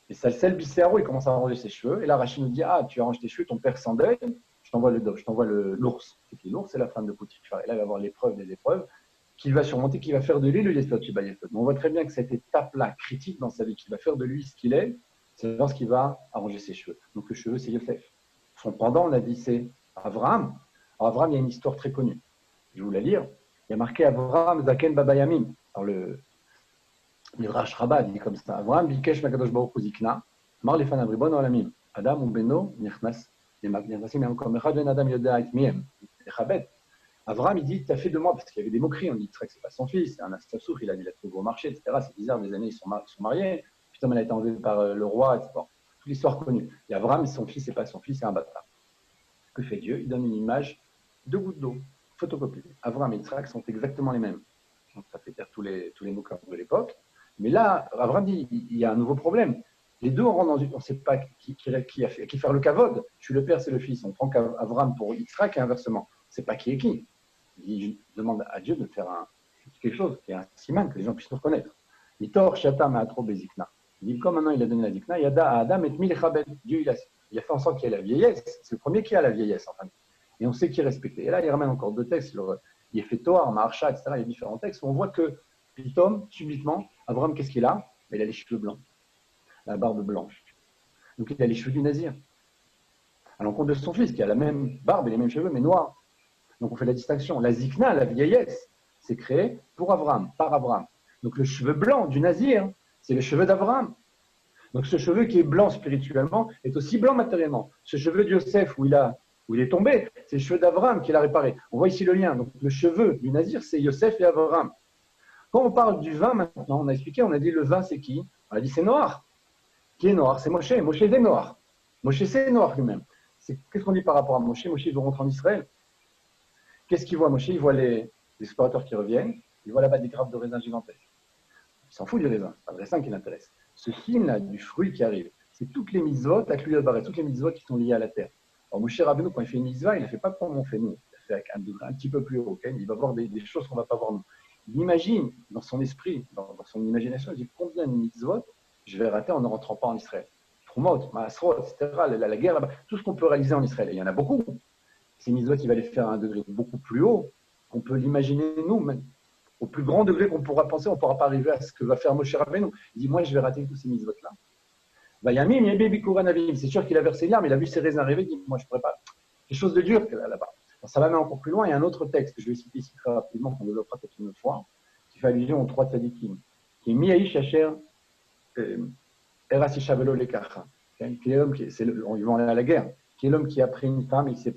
Et Salsel Bisséaro, il commence à arranger ses cheveux. Et là, Rashi nous dit, ah, tu arranges tes cheveux, ton père s'en deuil, je t'envoie l'ours. L'ours, c'est la femme de Potiphar. Et là, il va avoir l'épreuve des épreuves qu'il va surmonter, qui va faire de lui le Yesod chez Yesod. On voit très bien que cette étape-là, critique dans sa vie, qui va faire de lui ce qu'il est, c'est lorsqu'il va arranger ses cheveux. Donc le cheveu, c'est Yosef. Son pendant, on a dit, c'est Avraham. Alors, Avraham, il y a une histoire très connue. Je vais vous la lire. Il y a marqué Avraham Zaken Babayamim. Alors le Midrash Rabbah dit comme ça. Avraham Bikesh Makadosh Baruch Hu Zikna. Mar Lefanav Ribon Olamim. Adam Beno Nichnas. Adam Yoda Itmiem. Avraham, il dit, tu as fait de moi, parce qu'il y avait des moqueries, on dit que c'est pas son fils, c'est un Astassouf, il a trouvé au marché, etc. C'est bizarre, des années, ils sont mariés. Putain, elle a été enlevée par le roi, etc. Toute l'histoire connue. Et Avraham, son fils, c'est pas son fils, c'est un bâtard. Que fait Dieu? Il donne une image de gouttes d'eau, photocopiée. Avraham et Yitzhak sont exactement les mêmes. Donc ça fait taire tous les moqueurs de l'époque. Mais là, Avraham dit, il y a un nouveau problème. Les deux, on ne sait pas qui fait le kavod. Je suis le père, c'est le fils. On prend Avraham pour Yitzhak et inversement. On ne sait pas qui est qui. Il demande à Dieu de faire quelque chose qui est un siman, que les gens puissent nous reconnaître. Itor Shata Ma'atro Bezikna. Il dit, comme maintenant il a donné la Zikna, Yada Adam et Milchabed. Dieu, il a fait en sorte qu'il y ait la vieillesse. C'est le premier qui a la vieillesse, en fait. Et on sait qui est respecté. Et là, il ramène encore 2 textes sur Yefetor, Maharsha, etc. Il y a différents textes où on voit que, Pitom, subitement, Abraham, qu'est-ce qu'il a? Il a les cheveux blancs, la barbe blanche. Donc il a les cheveux du Nazir. À l'encontre de son fils, qui a la même barbe et les mêmes cheveux, mais noirs. Donc on fait la distinction. La Zikna, la vieillesse, c'est créé pour Abraham, par Abraham. Donc le cheveu blanc du Nazir, c'est le cheveu d'Abraham. Donc ce cheveu qui est blanc spirituellement est aussi blanc matériellement. Ce cheveu de Yosef où il est tombé, c'est le cheveu d'Abraham qui l'a réparé. On voit ici le lien. Donc le cheveu du Nazir, c'est Yosef et Abraham. Quand on parle du vin maintenant, on a expliqué, on a dit le vin c'est qui? On a dit c'est noir. Qui est noir? C'est Moshe. Moshe est noir. Moshe c'est noir lui-même. Qu'est-ce qu'on dit par rapport à Moshe? Moshe il veut rentrer en Israël. Qu'est-ce qu'il voit Moshe? Il voit les explorateurs qui reviennent. Il voit là-bas des grappes de raisin gigantesques. Il s'en fout du raisin. C'est pas le raisin qui l'intéresse. Ce film-là, du fruit qui arrive, c'est toutes les mitzvot, la Kluyot Baret, toutes les mitzvot qui sont liées à la terre. Alors, Moshe Rabbeinu, quand il fait une mitzvah, il ne la fait pas comme on fait nous. Il la fait avec un degré un petit peu plus haut. Okay, il va voir des choses qu'on ne va pas voir nous. Il imagine dans son esprit, dans son imagination, il dit combien de mitzvot je vais rater en ne rentrant pas en Israël. Trumot, Maasrot, etc., la guerre là-bas, tout ce qu'on peut réaliser en Israël. Et il y en a beaucoup. Ces mitzvot, il va les faire à un degré beaucoup plus haut qu'on peut l'imaginer nous, même. Au plus grand degré qu'on pourra penser, on ne pourra pas arriver à ce que va faire Moshe Rabbeinu. Il dit, moi, je vais rater tous ces mitzvot-là. C'est sûr qu'il a versé l'âme, il a vu ses raisins arriver, il dit, moi, je ne pourrais pas. Quelque chose de dur là-bas. Ça va même encore plus loin. Il y a un autre texte que je vais citer ici très rapidement, qu'on développera peut-être une fois, qui fait allusion aux 3 tzadikim, qui est Miaïch Asher Erasisha Velo Lekacha, qui est l'homme qui, ils vont aller à la guerre, qui est l'homme qui a pris une femme, il s'est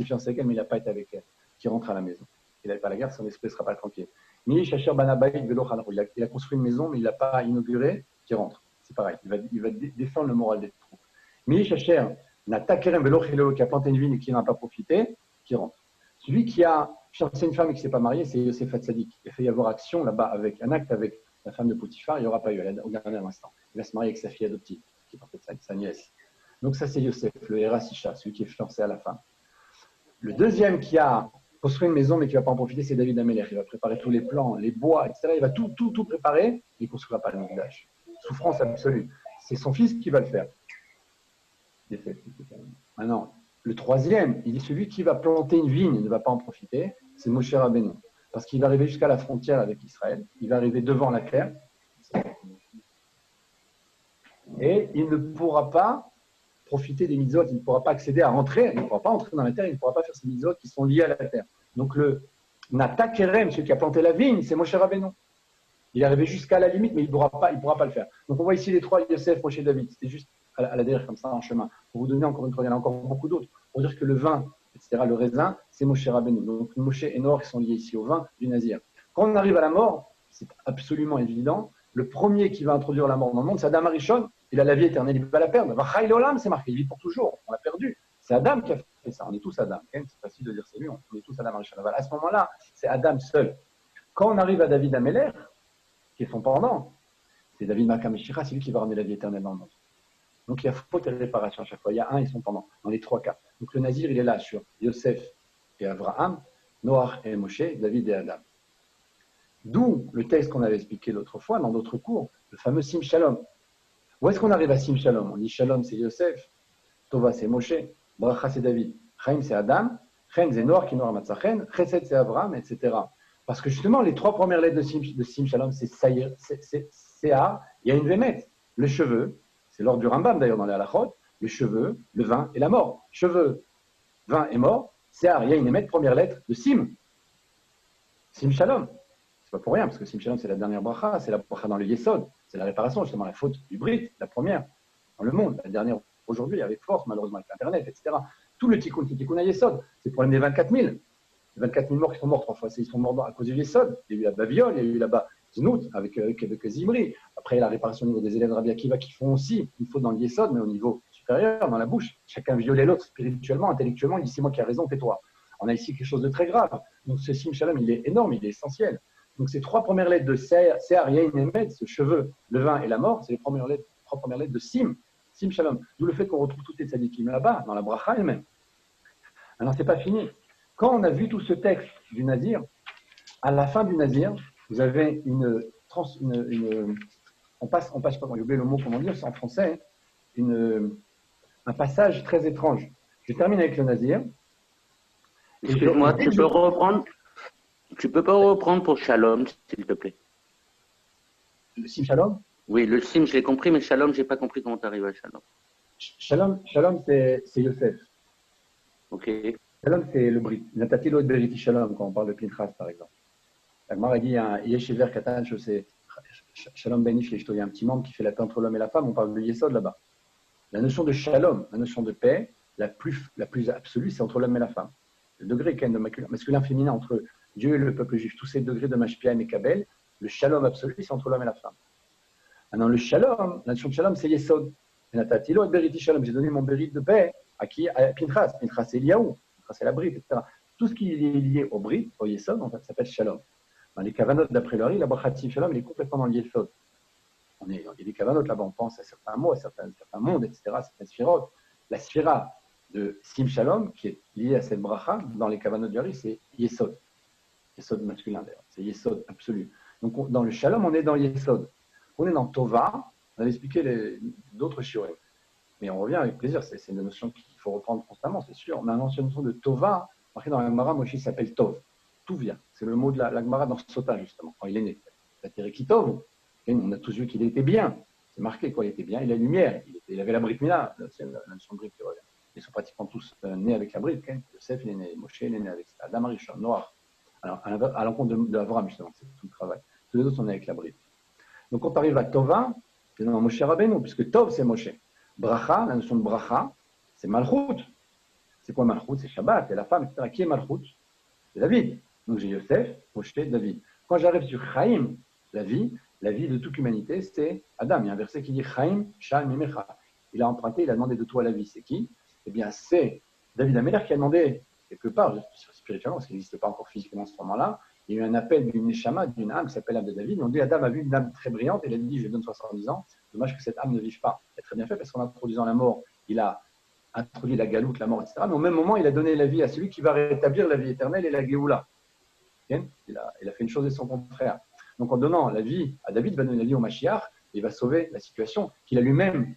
fiancé avec elle, mais il n'a pas été avec elle, qui rentre à la maison. Il n'allait pas à la guerre, son esprit ne sera pas tranquille. Miaïch Asher Banabaïd Velo Chalro, il a construit une maison, mais il ne l'a pas inaugurée, qui rentre. C'est pareil, il va défendre le moral des troupes. Miaïch Asher Natakerem Velo Chilo, qui a planté une vigne et qui n'en a pas profité, qui rentre. Celui qui a fiancé une femme et qui ne s'est pas marié, c'est Yosef Hatzadik. Il a fait y avoir action là-bas avec un acte avec la femme de Potiphar, il n'y aura pas eu au dernier instant. Il va se marier avec sa fille adoptive, qui est peut-être sa nièce. Donc ça c'est Yosef, le Erasisha, celui qui est fiancé à la femme. Le deuxième qui a construit une maison mais qui ne va pas en profiter, c'est David Amelech. Il va préparer tous les plans, les bois, etc. Il va tout préparer, mais il ne construira pas le Mikdash. Souffrance absolue. C'est son fils qui va le faire. Maintenant, le troisième, il est celui qui va planter une vigne et ne va pas en profiter, c'est Moshe Rabbeinu. Parce qu'il va arriver jusqu'à la frontière avec Israël, il va arriver devant la terre, et il ne pourra pas profiter des mitzvot, il ne pourra pas accéder à rentrer, il ne pourra pas entrer dans la terre, il ne pourra pas faire ces mitzvot qui sont liés à la terre. Donc le Nata Kerem, celui qui a planté la vigne, c'est Moshe Rabbeinu. Il est arrivé jusqu'à la limite, mais il ne pourra pas le faire. Donc on voit ici les trois, Yosef, Moshe, David. C'était juste à la derrière, comme ça, en chemin. Pour vous donner encore une fois, il y en a encore beaucoup d'autres. Pour dire que le vin, etc., le raisin, c'est Moshe Rabbeinu. Donc Moshe et Noach qui sont liés ici au vin du Nazir. Quand on arrive à la mort, c'est absolument évident. Le premier qui va introduire la mort dans le monde, c'est Adam Arishon. Il a la vie éternelle, il ne peut pas la perdre. Vachaï Olam, c'est marqué, il vit pour toujours. On l'a perdu. C'est Adam qui a fait ça. On est tous Adam. C'est facile de dire c'est lui, on est tous Adam Arishon. À ce moment-là, c'est Adam seul. Quand on arrive à David Améler, qui est son pendant, c'est David Makameshira, c'est lui qui va ramener la vie éternelle dans le monde. Donc il y a faute et réparation à chaque fois. Il y a un et son pendant, dans les trois cas. Donc le Nazir, il est là sur Yosef et Abraham, Noach et Moshe, David et Adam. D'où le texte qu'on avait expliqué l'autre fois, dans d'autres cours, le fameux Sim Shalom. Où est-ce qu'on arrive à Sim Shalom? On dit Shalom, c'est Yosef, Tova, c'est Moshe, Bracha, c'est David, Chaim, c'est Adam, Chen, c'est Noach, qui Noach Matzachen, Chesed, c'est Abraham, etc. Parce que justement, les trois premières lettres de Sim Shalom, c'est Seah, il y a une Vémet, le cheveu, c'est l'ordre du Rambam d'ailleurs dans les halachot, le cheveu, le vin et la mort. Cheveux, vin et mort, Seah, il y a une Vémet, première lettre de Sim. Sim Shalom. C'est pas pour rien, parce que Sim Shalom, c'est la dernière bracha, c'est la bracha dans le Yesod, c'est la réparation, justement, la faute du Brit, la première dans le monde, la dernière aujourd'hui, avec force, malheureusement, avec Internet, etc. Tout le tikkun à Yesod, c'est le problème des 24 000. Les 24 000 morts qui sont morts trois fois, ils sont morts à cause du Yesod. Il y a eu là-bas viol, il y a eu là-bas Znout avec Zimri. Après, la réparation au niveau des élèves de Rabbi Akiva qui font aussi une faute dans le Yesod, mais au niveau supérieur, dans la bouche. Chacun violait l'autre spirituellement, intellectuellement, il dit c'est moi qui ai raison, tais-toi. On a ici quelque chose de très grave. Donc ce Sim Shalom, il est énorme, il est essentiel. Donc ces trois premières lettres de Seah, Yain et Med, ce cheveu, le vin et la mort, c'est les trois premières lettres de Sim Shalom. D'où le fait qu'on retrouve toutes les tzadikim là-bas, dans la bracha elle-même. Alors c'est pas fini. Quand on a vu tout ce texte du Nazir, à la fin du Nazir, vous avez on passe pas, j'ai oublié le mot, comment dire, c'est en français, un passage très étrange. Je termine avec le Nazir. Excuse-moi, tu peux pas reprendre pour Shalom, s'il te plaît. Le Sim Shalom? Oui, le Sim, je l'ai compris, mais Shalom, j'ai pas compris comment tu arrives à Shalom. Shalom, c'est Yosef. Ok. Shalom, c'est le Brit. Natati lo et Beriti Shalom, quand on parle de Pinchas, par exemple. La Gemara a dit, Yeshiver Katan, c'est Shalom Benish, il y a un petit membre qui fait la paix entre l'homme et la femme, on parle de Yesod là-bas. La notion de Shalom, la notion de paix, la plus absolue, c'est entre l'homme et la femme. Le degré de masculin-féminin entre Dieu et le peuple juif, tous ces degrés de Mashpia et Kabel, le Shalom absolu, c'est entre l'homme et la femme. Maintenant, le Shalom, la notion de Shalom, c'est Yesod. Natati lo et Beriti Shalom, j'ai donné mon bérit de paix à qui? À Pinchas. Pinchas, c'est Eliaou. C'est la brite, etc. Tout ce qui est lié au brit, au Yesod, en fait, s'appelle Shalom. Dans les Kavanot d'après Lori, la Brachatim Shalom, il est complètement dans le Yesod. Il y a des Kavanot là-bas, on pense à certains mots, à certains mondes, etc., certaines sphirotes. La sphira de Sim Shalom, qui est liée à cette bracha, dans les Kavanot de Lori, c'est Yesod. Yesod masculin d'ailleurs, c'est Yesod absolu. Donc dans le Shalom, on est dans Yesod. On est dans Tova, on avait expliqué d'autres shiurim. Mais on revient avec plaisir, c'est une notion qu'il faut reprendre constamment, c'est sûr. On a une ancienne notion de Tova, marqué dans la Gemara, Moshe s'appelle Tov. Tout vient. C'est le mot de la Gemara dans Sota, justement, quand il est né. La Tereki Tov, on a tous vu qu'il était bien. C'est marqué, quoi, il était bien, il a la lumière, il avait la Brit Mila, c'est la notion de Brit qui revient. Ils sont pratiquement tous nés avec la Brit. Yosef, il est né, Moshe, il est né avec ça. Adam Arishon, Noach. Alors, à l'encontre de Avram, justement, c'est tout le travail. Tous les autres sont nés avec la Brit. Donc, quand on arrive à Tova, c'est dans Moshe Rabbeinu, puisque Tov, c'est Moshe. Bracha, la notion de bracha, c'est Malchut. C'est quoi Malchut? C'est Shabbat, c'est la femme, etc. Qui est Malchut? C'est David. Donc j'ai Yosef, Moshe, David. Quand j'arrive sur Chaim, la vie de toute l'humanité, c'est Adam. Il y a un verset qui dit Chaim, Shalom Mecha. Il a emprunté, il a demandé de toi la vie. C'est qui? Eh bien, c'est David Améler qui a demandé, quelque part, spirituellement, parce qu'il n'existe pas encore physiquement à ce moment-là, il y a eu un appel d'une neshama, d'une âme qui s'appelle l'âme de David. On dit Adam a vu une âme très brillante et il a dit je lui donne 70 ans. Dommage que cette âme ne vive pas. Il a très bien fait parce qu'en introduisant la mort, il a introduit la galoute, la mort, etc. Mais au même moment, il a donné la vie à celui qui va rétablir la vie éternelle et la Géoula. Il a fait une chose et son contraire. Donc en donnant la vie à David, il va donner la vie au Mashiach et il va sauver la situation qu'il a lui-même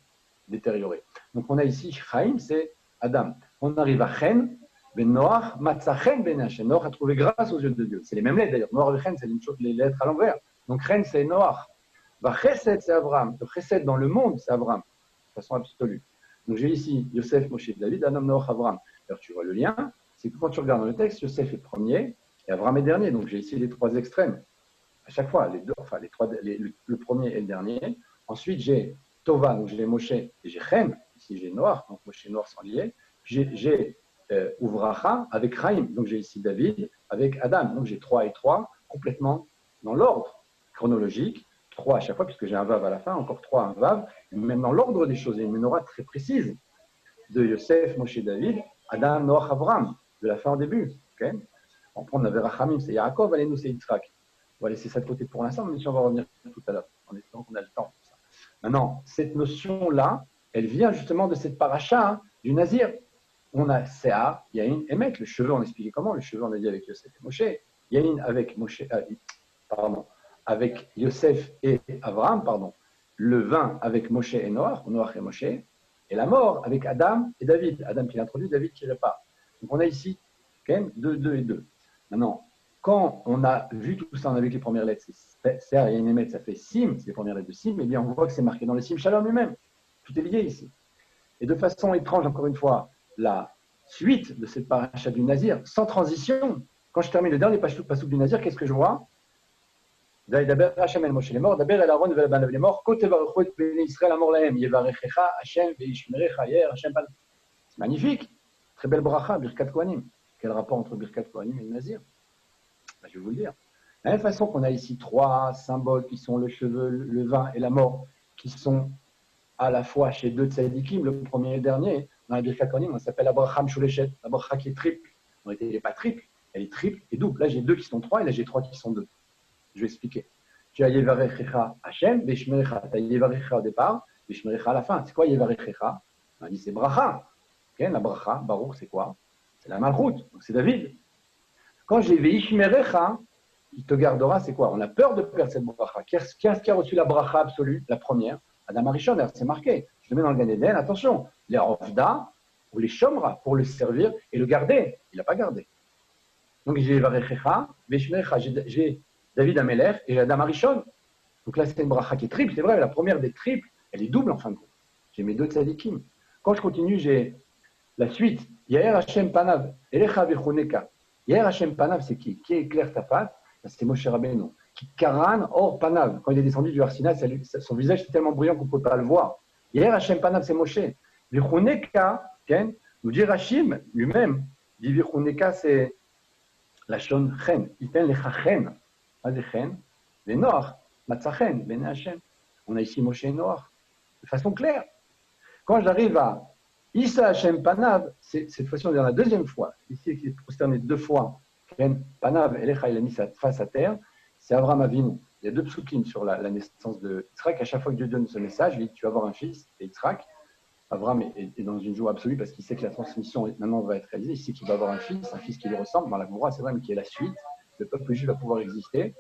détériorée. Donc on a ici Chaim, c'est Adam. On arrive à Chen, Ben Noach, Matzachen Ben Hashem. Noach a trouvé grâce aux yeux de Dieu. C'est les mêmes lettres d'ailleurs. Noach et Chen, c'est les lettres à l'envers. Donc Chen, c'est Noach. Va Chesed, c'est Abraham. Le Chesed dans le monde, c'est Abraham, de façon absolue. Donc j'ai ici Yosef, Moshe, David, Adam, Noach, Avram. Alors tu vois le lien, c'est que quand tu regardes dans le texte, Yosef est premier et Avram est dernier. Donc j'ai ici les trois extrêmes. À chaque fois, les deux, enfin le premier et le dernier. Ensuite j'ai Tova, donc j'ai Moshe et j'ai Chem. Ici j'ai Noach, donc Moshe et Noach sont liés. J'ai Uvracha avec Chaim, donc j'ai ici David avec Adam. Donc j'ai 3 et 3 complètement dans l'ordre chronologique. 3 à chaque fois, puisque j'ai un Vav à la fin, encore 3, un Vav. Même dans l'ordre des choses, il y a une menorah très précise de Yosef, Moshe, David, Adam, Noach, Avram, de la fin au début. Okay, on prend la Verachamim, c'est Yaakov, allez, nous, c'est Yitzhak. On va laisser ça de côté pour l'instant, mais on va revenir tout à l'heure, en espérant qu'on a le temps. Maintenant, cette notion-là, elle vient justement de cette paracha hein, du Nazir. On a Séa, Yahin, Emet, le cheveu, on expliquait comment, le cheveu, on a dit avec Yosef et Moshe, Yahin avec Moshe, avec Yosef et Abraham, le vin avec Moshe et Noach, Noach et Moshe, et la mort avec Adam et David. Adam qui l'introduit, David qui répare. Donc on a ici quand même 2 et 2. Maintenant, quand on a vu tout ça, on a vu que les premières lettres, c'est Séa, Yahin, Emet, ça fait Sim, c'est les premières lettres de Sim, et bien on voit que c'est marqué dans le Sim Shalom lui-même. Tout est lié ici. Et de façon étrange, encore une fois, la suite de cette paracha du Nazir, sans transition, quand je termine le dernier passouk du Nazir, qu'est-ce que je vois? D'aber Hashem el Moshe les morts, D'aber el Aaron vel Banav les morts, Kote Baruch Hu Bnei Israël Amor Lahem, Yevarechecha Hashem ve'Yishmerecha Yer Hashem Pan. C'est magnifique, très belle bracha, Birkat Kohanim. Quel rapport entre Birkat Kohanim et le Nazir? Je vais vous le dire. De la même façon qu'on a ici 3 symboles qui sont le cheveu, le vin et la mort, qui sont à la fois chez 2 tzadikim, le premier et le dernier, dans la Birkat Kohanim, on s'appelle Abraham Shuleshet, la bracha qui est triple. En réalité, elle n'est pas triple, elle est triple et double. Là, j'ai 2 qui sont 3 et là, j'ai 3 qui sont 2. Je vais expliquer. Tu as Yevarechecha Hashem, Veshmerecha. Tu as Yevarechecha au départ, Veshmerecha à la fin. C'est quoi Yevarechecha? On a dit c'est bracha. Okay, la bracha, Baruch, c'est quoi? C'est la malchoute, donc c'est David. Quand j'ai Veshmerecha, il te gardera, c'est quoi? On a peur de perdre cette bracha. Qui a reçu la bracha absolue, la première? Adam Arishon, c'est marqué. Je le mets dans le Gan Eden, attention, les Rovda ou les Shomra pour le servir et le garder. Il n'a pas gardé. Donc j'ai Yevarechecha, Veshmerecha. J'ai David Amelech et Adam Arishon. Donc là, c'est une bracha qui est triple. C'est vrai, la première des triples, elle est double en fin de compte. J'ai mes 2 tzadikim. Quand je continue, j'ai la suite. Yaher Hashem Panav, Elecha Vechoneka. Yaher Hashem Panav, c'est qui? Qui éclaire ta patte? C'est Moshe Rabbeinu. Qui karan or Panav. Quand il est descendu du Har Sinaï, son visage était tellement brillant qu'on ne peut pas le voir. Yaher Hashem Panav, c'est Moshe. Vechoneka, nous dit Rachim lui-même, dit Vechoneka, c'est la shon chen. Il t'aime les chachen. Les Noach, Matzachen, Ben Hashem. On a ici Moshe et Noach. De façon claire. Quand j'arrive à Issa Hashem Panav, cette fois-ci on est dans la deuxième fois. Ici, il est prosterné 2 fois. Panav, Elecha, il a mis sa face à terre. C'est Abraham Avinu. Il y a 2 psukim sur la naissance de Yitzhak. À chaque fois que Dieu donne ce message, il dit tu vas avoir un fils, et Yitzhak. Abraham est dans une joie absolue parce qu'il sait que la transmission maintenant va être réalisée. Il sait qu'il va avoir un fils qui lui ressemble. Dans la Gemara, c'est vrai, mais qui est la suite. Le peuple juif va pouvoir exister.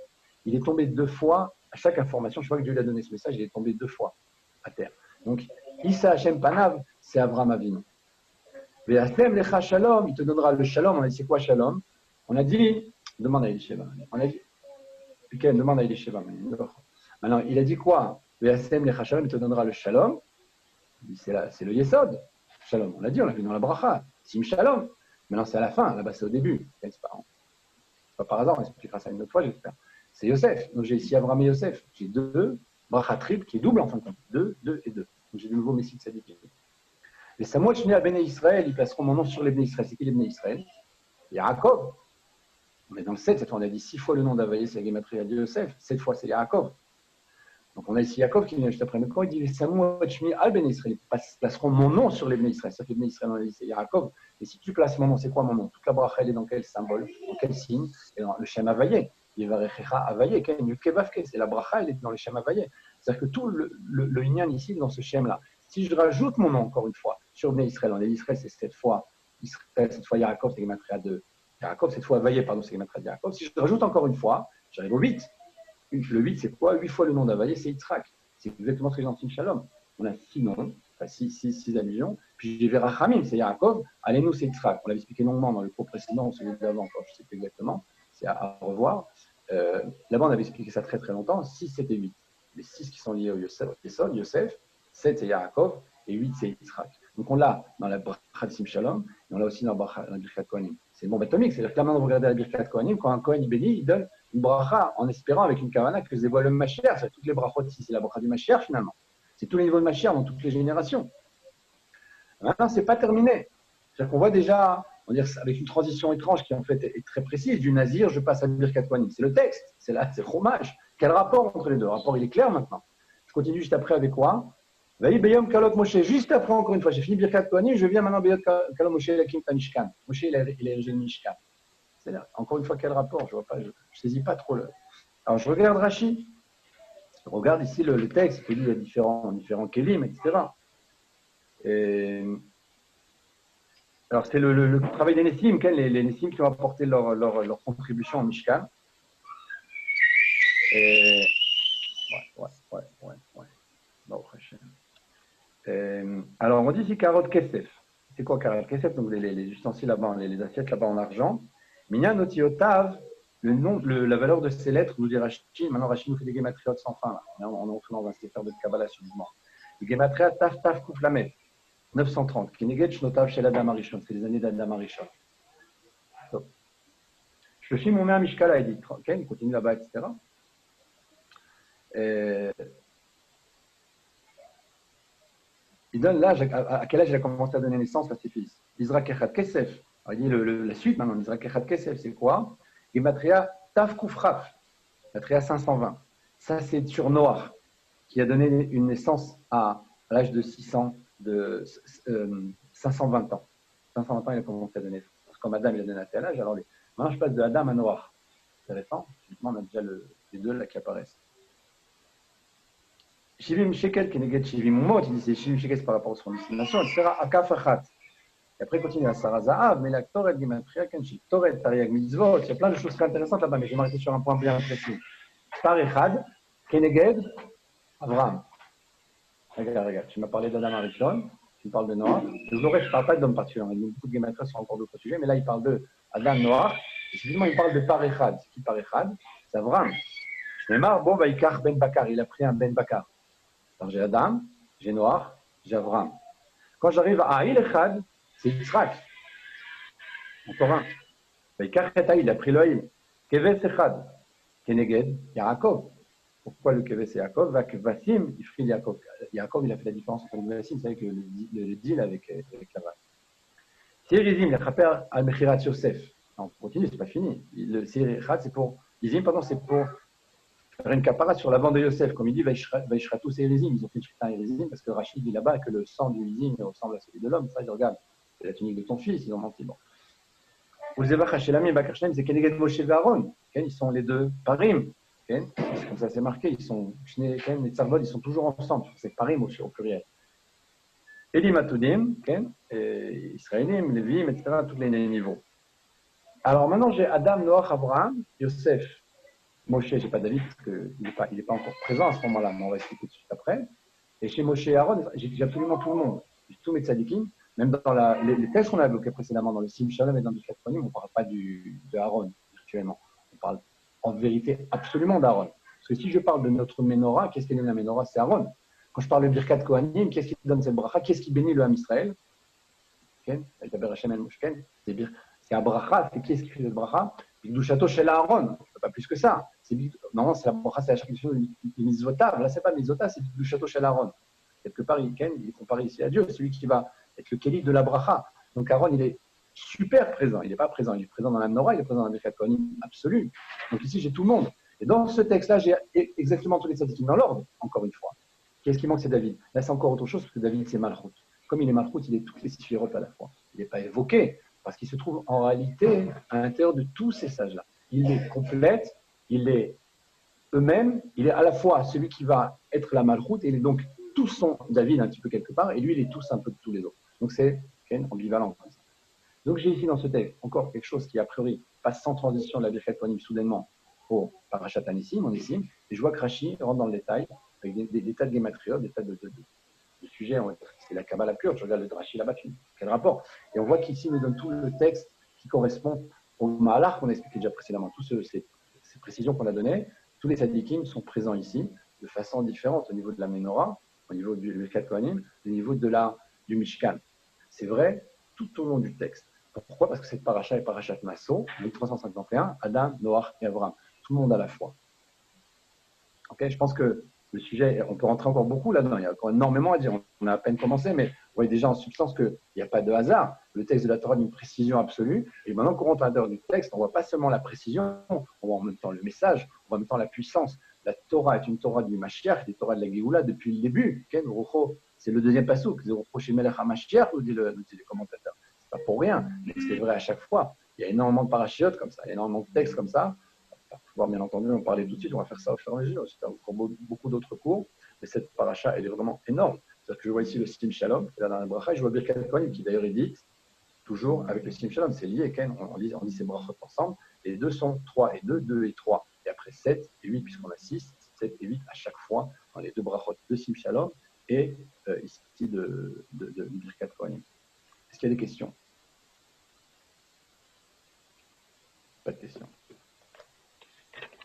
Il est tombé 2 fois, à chaque information, je vois que Dieu lui a donné ce message, il est tombé 2 fois à terre. Donc, Issa Hashem Panav, c'est Abraham Avinu. Ve'asem lecha shalom, il te donnera le shalom. On a dit, c'est quoi shalom? On a dit, demande à Elisheva. On a dit, okay, demande à Elisheva. Maintenant, il a dit quoi? Ve'asem lecha shalom, il te donnera le shalom. C'est le yesod. Shalom, on l'a dit, on l'a vu dans la bracha. Sim shalom. Maintenant, c'est à la fin, là-bas, c'est au début. C'est pas par hasard, on expliquera ça une autre fois, j'espère. C'est Yosef. Donc j'ai ici Abraham et Yosef. J'ai 2 bracha triple qui est double en fin de compte. 2, 2 et 2. Donc j'ai de nouveau Messie de Sadiq. Les Samoua Shni à Béné Israël, ils placeront mon nom sur les Béné Israël. C'est qui les Béné Israël? Yaakov. On est dans le 7, cette fois on a dit 6 fois le nom d'Avaïe, c'est la Gématria de Yosef. 7 fois c'est Yaakov. Donc on a ici Yaakov qui vient juste après. Mais quand il dit les Samoua Shni à Béné Israël, ils placeront mon nom sur les Béné Israël. Ça fait Béné Israël, on a dit c'est Yaakov. Et si tu places mon nom, c'est quoi mon nom? Toute la bracha, elle est dans quel symbole? Dans quel signe? Et dans le Shem Avaïe. Yevarechecha Avaye, c'est la bracha, elle est dans le Shem Avaye. C'est-à-dire que tout le Inyan ici, dans ce Shem-là, si je rajoute mon nom, encore une fois, sur Bnei Israël, on est Israël, c'est cette fois Israël, cette fois Yaakov, c'est Gematria de Yaakov, cette fois Avaye, pardon, c'est Gematria de Yaakov. Si je rajoute encore une fois, j'arrive au 8. Le 8, c'est quoi? 8 fois le nom d'Avaye, c'est Yitzhak. C'est exactement ce que j'ai dans Shalom. On a 6 noms, enfin 6 allusions. Puis j'ai Verachamim, c'est Yaakov. Allez-nous, c'est Yitzhak. On l'avait expliqué longuement dans le cours précédent, ou celui d'avant, je ne sais plus exactement. C'est à revoir. Là-bas, on avait expliqué ça très très longtemps. 6, 7 et 8. Les 6 qui sont liés au Yosef, 7 c'est Yaakov et 8 c'est Yitzhak. Donc on l'a dans la Bracha de Sim Shalom, et on l'a aussi dans la Birkat Kohanim. C'est le bombe atomique, c'est-à-dire que là maintenant vous regardez la Birkat Kohanim, quand un Kohen il bénit, il donne une bracha en espérant avec une kavana que se dévoile le Mashiach. C'est toutes les brachot ici, c'est la bracha du Mashiach finalement. C'est tous les niveaux de Mashiach dans toutes les générations. Maintenant, c'est pas terminé. C'est-à-dire qu'on voit déjà, on va dire, avec une transition étrange qui en fait est très précise, du Nazir, je passe à Birkat Kohanim. C'est le texte, c'est là, c'est le fromage. Quel rapport entre les deux? Le rapport, il est clair maintenant. Je continue juste après avec quoi? Vaï Beyom Kalot Moshe. Juste après, encore une fois, j'ai fini Birkat Kohanim, je viens maintenant Beyom Kalot Moshe Lakim Tamishkan. Moshe, il a érigé le Mishkan. C'est là, encore une fois, quel rapport? Je vois pas, je saisis pas trop le. Alors, je regarde Rashi. Je regarde ici le texte, il dit il y a différents kelim, etc. Et alors, c'est le travail des Nessim, les Nessim qui ont apporté leur contribution au Mishkan. Et... Ouais. Bon, alors, on dit ici Karot Kesef. C'est quoi Karot Kesef? Donc, les ustensiles là-bas, les assiettes là-bas en argent. Minyan Otiotav, la valeur de ces lettres, nous dit Rashi. Maintenant, Rashi nous fait des gématriotes sans fin. Là. On va se faire de Kabbalah subitement. Le gématria Taf Kouflamet, 930. Kineged Shnotav chez l'Adam Arishon. C'est les années d'Adam Arishon. Je suis mon mère Mishkala, il dit, ok, il continue là-bas, etc. Il donne l'âge, à quel âge il a commencé à donner naissance à ses fils. Isra Kechat Kesef. Il dit la suite maintenant, Isra Kechat Kesef, c'est quoi? Gematria Taf Koufraf, Gematria 520. Ça, c'est sur Noach, qui a donné une naissance à l'âge de 520 ans. 520 ans, il a commencé à donner naissance. Parce que comme Adam, il a donné à tel âge, alors maintenant je passe de Adam à Noach. C'est récent, on a déjà les deux là qui apparaissent. Shivim Shekel qui négative Shivim Mot, il dit c'est Shivim Shekel par rapport à son destination, etc. Akafachat. Et après, il continue à Sarah Zahav, mais la Torah Gimatria Kenshi, Torah Tariag Mitzvot, il y a plein de choses très intéressantes là-bas, mais je vais m'arrêter sur un point bien précis. Parechad, Keneged, Abraham. Regarde, tu m'as parlé d'Adam Arishon, tu me parles de Noach. Je ne parle pas d'homme particulier, il y a beaucoup de Gematria sur encore d'autres sujets, mais là, il parle de Adam Noach, et subitement, il parle de Parechad. C'est qui Parechad? C'est Abraham. Shneimar, bon, Vaikar Ben Bakar, il a pris un Ben Bakar. Alors, j'ai Adam, j'ai Noach, j'ai Abraham. Quand j'arrive à Aïl Echad, c'est Yitzhak. Encore un. Vaikar Chetaï, il a pris l'Oïl. Keves Echad, Keneged, Yaakov. Pourquoi le Keves et Yaakov? Vassim, il frit Yaakov. Yaakov, il a fait la différence entre le Vassim, c'est avec le deal avec la vache. Sirizim, il a frappé al Mechirat Yosef. On continue, c'est pas fini. Le Sirizim, c'est pour. Izim, pardon, c'est pour faire une capara sur la vente de Yosef. Comme il dit, Vaishratu Sirizim. Ils ont fait un Sirizim parce que Rachid dit là-bas que le sang du Izim ressemble à celui de l'homme. Ça, il regarde. C'est la tunique de ton fils, ils ont menti. Bon. Pour les Evach Hachelami et Bakar Shneim, c'est Keneged Moshe et Aaron. Ils sont les deux parim. C'est comme ça, c'est marqué. Ils sont, les Tzarvod, ils sont toujours ensemble. C'est parim au pluriel. Elim Atudim, Israélim, Lévim, etc., tous les niveaux. Alors maintenant, j'ai Adam, Noach, Abraham, Yosef, Moshe, je n'ai pas David parce qu'il n'est pas encore présent à ce moment-là, mais on va expliquer tout de suite après. Et chez Moshe et Aaron, j'ai absolument tout le monde. J'ai tous mes tzadikim. Même dans les textes qu'on a évoqués précédemment, dans le Sim Shalom et dans le Birkat Kohanim, on ne parle pas de Aaron, virtuellement. On parle en vérité absolument d'Aaron. Parce que si je parle de notre Ménorah, qu'est-ce qui donne la Ménorah? C'est Aaron. Quand je parle de Birkat Kohanim, qu'est-ce qui donne cette bracha? Qu'est-ce qui bénit le Ham Israël? C'est Abracha, c'est qui est-ce qui fait cette bracha? Bigdushato shel Aaron, pas plus que ça. Normalement, c'est la bracha, c'est la chapitre de Mitzvotav. Là, c'est pas Mitzvotav, c'est Bigdushato shel Aaron. Quelque part, il est comparé ici à Dieu, c'est lui qui va être le kéli de la bracha. Donc Aaron, il est super présent. Il n'est pas présent, il est présent dans la Menorah, il est présent dans la Birkat Kohanim absolue. Donc ici, j'ai tout le monde. Et dans ce texte-là, j'ai exactement tous les tzadikim dans l'ordre, encore une fois. Qu'est-ce qui manque? C'est David. Là, c'est encore autre chose, parce que David, c'est Malchut. Comme il est Malchut, il est toutes les séphirotes à la fois. Il n'est pas évoqué, parce qu'il se trouve en réalité à l'intérieur de tous ces sages-là. Il les complète, il est eux-mêmes, il est à la fois celui qui va être la Malchut, et il est donc tous sont David un petit peu quelque part, et lui, il est tous un peu de tous les autres. Donc c'est ambivalent. Donc j'ai ici dans ce texte encore quelque chose qui, a priori, passe sans transition de la Birkat Kohanim soudainement au Parashat Anissim, et je vois que Rashi rentre dans le détail avec des tas de gématriotes, des tas de sujets. C'est la Kabbalah pure. Je regarde le Rashi là-bas, quel rapport? Et on voit qu'ici, il nous donne tout le texte qui correspond au Mahalach qu'on a expliqué déjà précédemment. Toutes ces précisions qu'on a données, tous les tzadikim sont présents ici de façon différente au niveau de la Menorah, au niveau du Birkat Kohanim, au niveau du du Mishkan. C'est vrai tout au long du texte. Pourquoi? Parce que cette paracha est parachat Masso, 1351, Adam, Noach et Abraham. Tout le monde à la fois. Okay, je pense que le sujet, on peut rentrer encore beaucoup là-dedans. Il y a encore énormément à dire. On a à peine commencé, mais vous voyez déjà en substance qu'il n'y a pas de hasard. Le texte de la Torah a une précision absolue. Et maintenant qu'on rentre à l'intérieur du texte, on ne voit pas seulement la précision, on voit en même temps le message, on voit en même temps la puissance. La Torah est une Torah du Mashiach, une Torah de la Géoula depuis le début. C'est le deuxième passouk. Chez Melech HaMashiach, nous disent les commentateurs. Ce n'est pas pour rien, mais c'est vrai à chaque fois. Il y a énormément de parachiotes comme ça, il y a énormément de textes comme ça. On va pouvoir bien entendu en parler tout de suite, on va faire ça au fur et à mesure, c'est encore beaucoup d'autres cours, mais cette paracha, elle est vraiment énorme. C'est-à-dire que je vois ici le Sim Shalom, qui est là dans la bracha, et je vois Birkat Kohanim, qui d'ailleurs est dit toujours avec le Sim Shalom, c'est lié, on dit ces brachot ensemble, les deux sont 3 et 2, 2 et 3, et après 7 et 8, puisqu'on a 6, 7 et 8 à chaque fois, dans les deux brachot de Sim Shalom, et ici de Birkat Kohanim. Est-ce qu'il y a des questions? Pas de questions.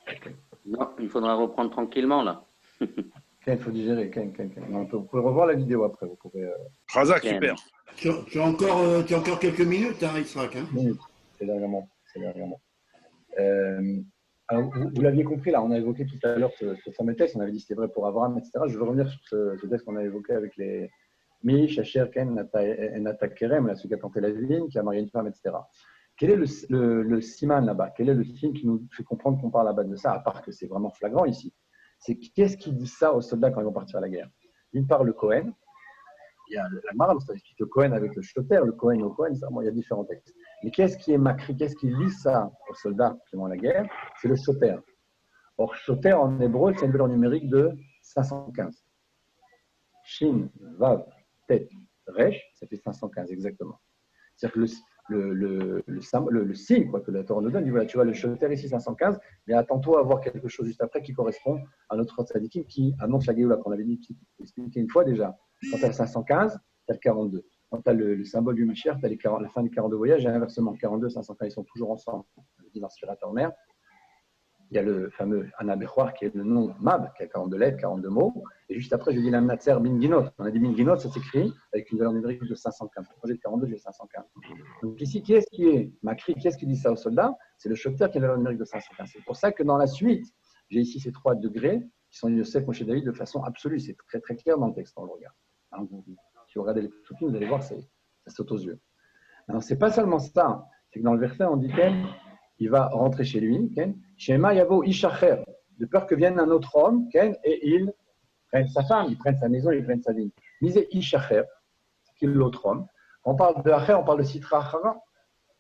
Okay. Non, il faudra reprendre tranquillement là. Il faut digérer. Vous pouvez revoir la vidéo après. Vous pouvez. Razak, super. Tu as encore quelques minutes, hein, Israq. Hein, c'est dernièrement. Alors, vous l'aviez compris là, on a évoqué tout à l'heure ce fameux texte. On avait dit que c'était vrai pour Abraham, etc. Je veux revenir sur ce texte qu'on a évoqué avec les Mish, Asher, Ken, Nata Kerem, celui qui a planté la vigne, qui a marié une femme, etc. Quel est le siman là-bas? Quel est le signe qui nous fait comprendre qu'on parle là-bas de ça, à part que c'est vraiment flagrant ici? C'est qu'est-ce qui dit ça aux soldats quand ils vont partir à la guerre? D'une part, le Kohen. Il y a la Gemara, ça explique le Kohen avec le Shoter, le Kohen au Kohen, ça, bon, il y a différents textes. Mais qu'est-ce qui est makri? Qu'est-ce qui lit ça aux soldats qui vont à la guerre? C'est le Shoter. Or, Shoter en hébreu, c'est une valeur numérique de 515. Shin, Vav, Tet, Resh, ça fait 515 exactement. C'est-à-dire que le signe quoi, que la Torah nous donne, dit, voilà, tu vois le shoter ici 515, mais attends-toi à voir quelque chose juste après qui correspond à notre tzadikim qui annonce la Géoula qu'on avait dit, qui expliqué une fois déjà. Quand tu as le 515, tu as le 42. Quand tu as le symbole du Mashiach, tu as la fin des 42 voyages, et inversement, 42 515, ils sont toujours ensemble. Je dis dans Spirator Mère. Il y a le fameux Anabechouar qui est le nom Mab, qui a 42 lettres, 42 mots. Et juste après, je dis la Mnatser Binginot. On a dit Binginot, ça s'écrit avec une valeur numérique de 515. Quand j'ai 42, j'ai 515. Donc ici, qui est-ce qui est Makri? Qui est-ce qui dit ça aux soldats? C'est le Shoter qui a une valeur numérique de 515. C'est pour ça que dans la suite, j'ai ici ces 3 degrés qui sont Yosef, Moshe, David de façon absolue. C'est très très clair dans le texte, on le regarde. Alors, si vous regardez les psukim, vous allez voir, ça saute aux yeux. Alors, c'est pas seulement ça. C'est que dans le verset, on dit qu'il va rentrer chez lui, Shema Yavo Ishacher, de peur que vienne un autre homme, et il prenne sa femme, il prenne sa maison, il prenne sa vie. Misé Ishacher, qui est l'autre homme. Quand on parle de Acher, on parle de Sitra Achara.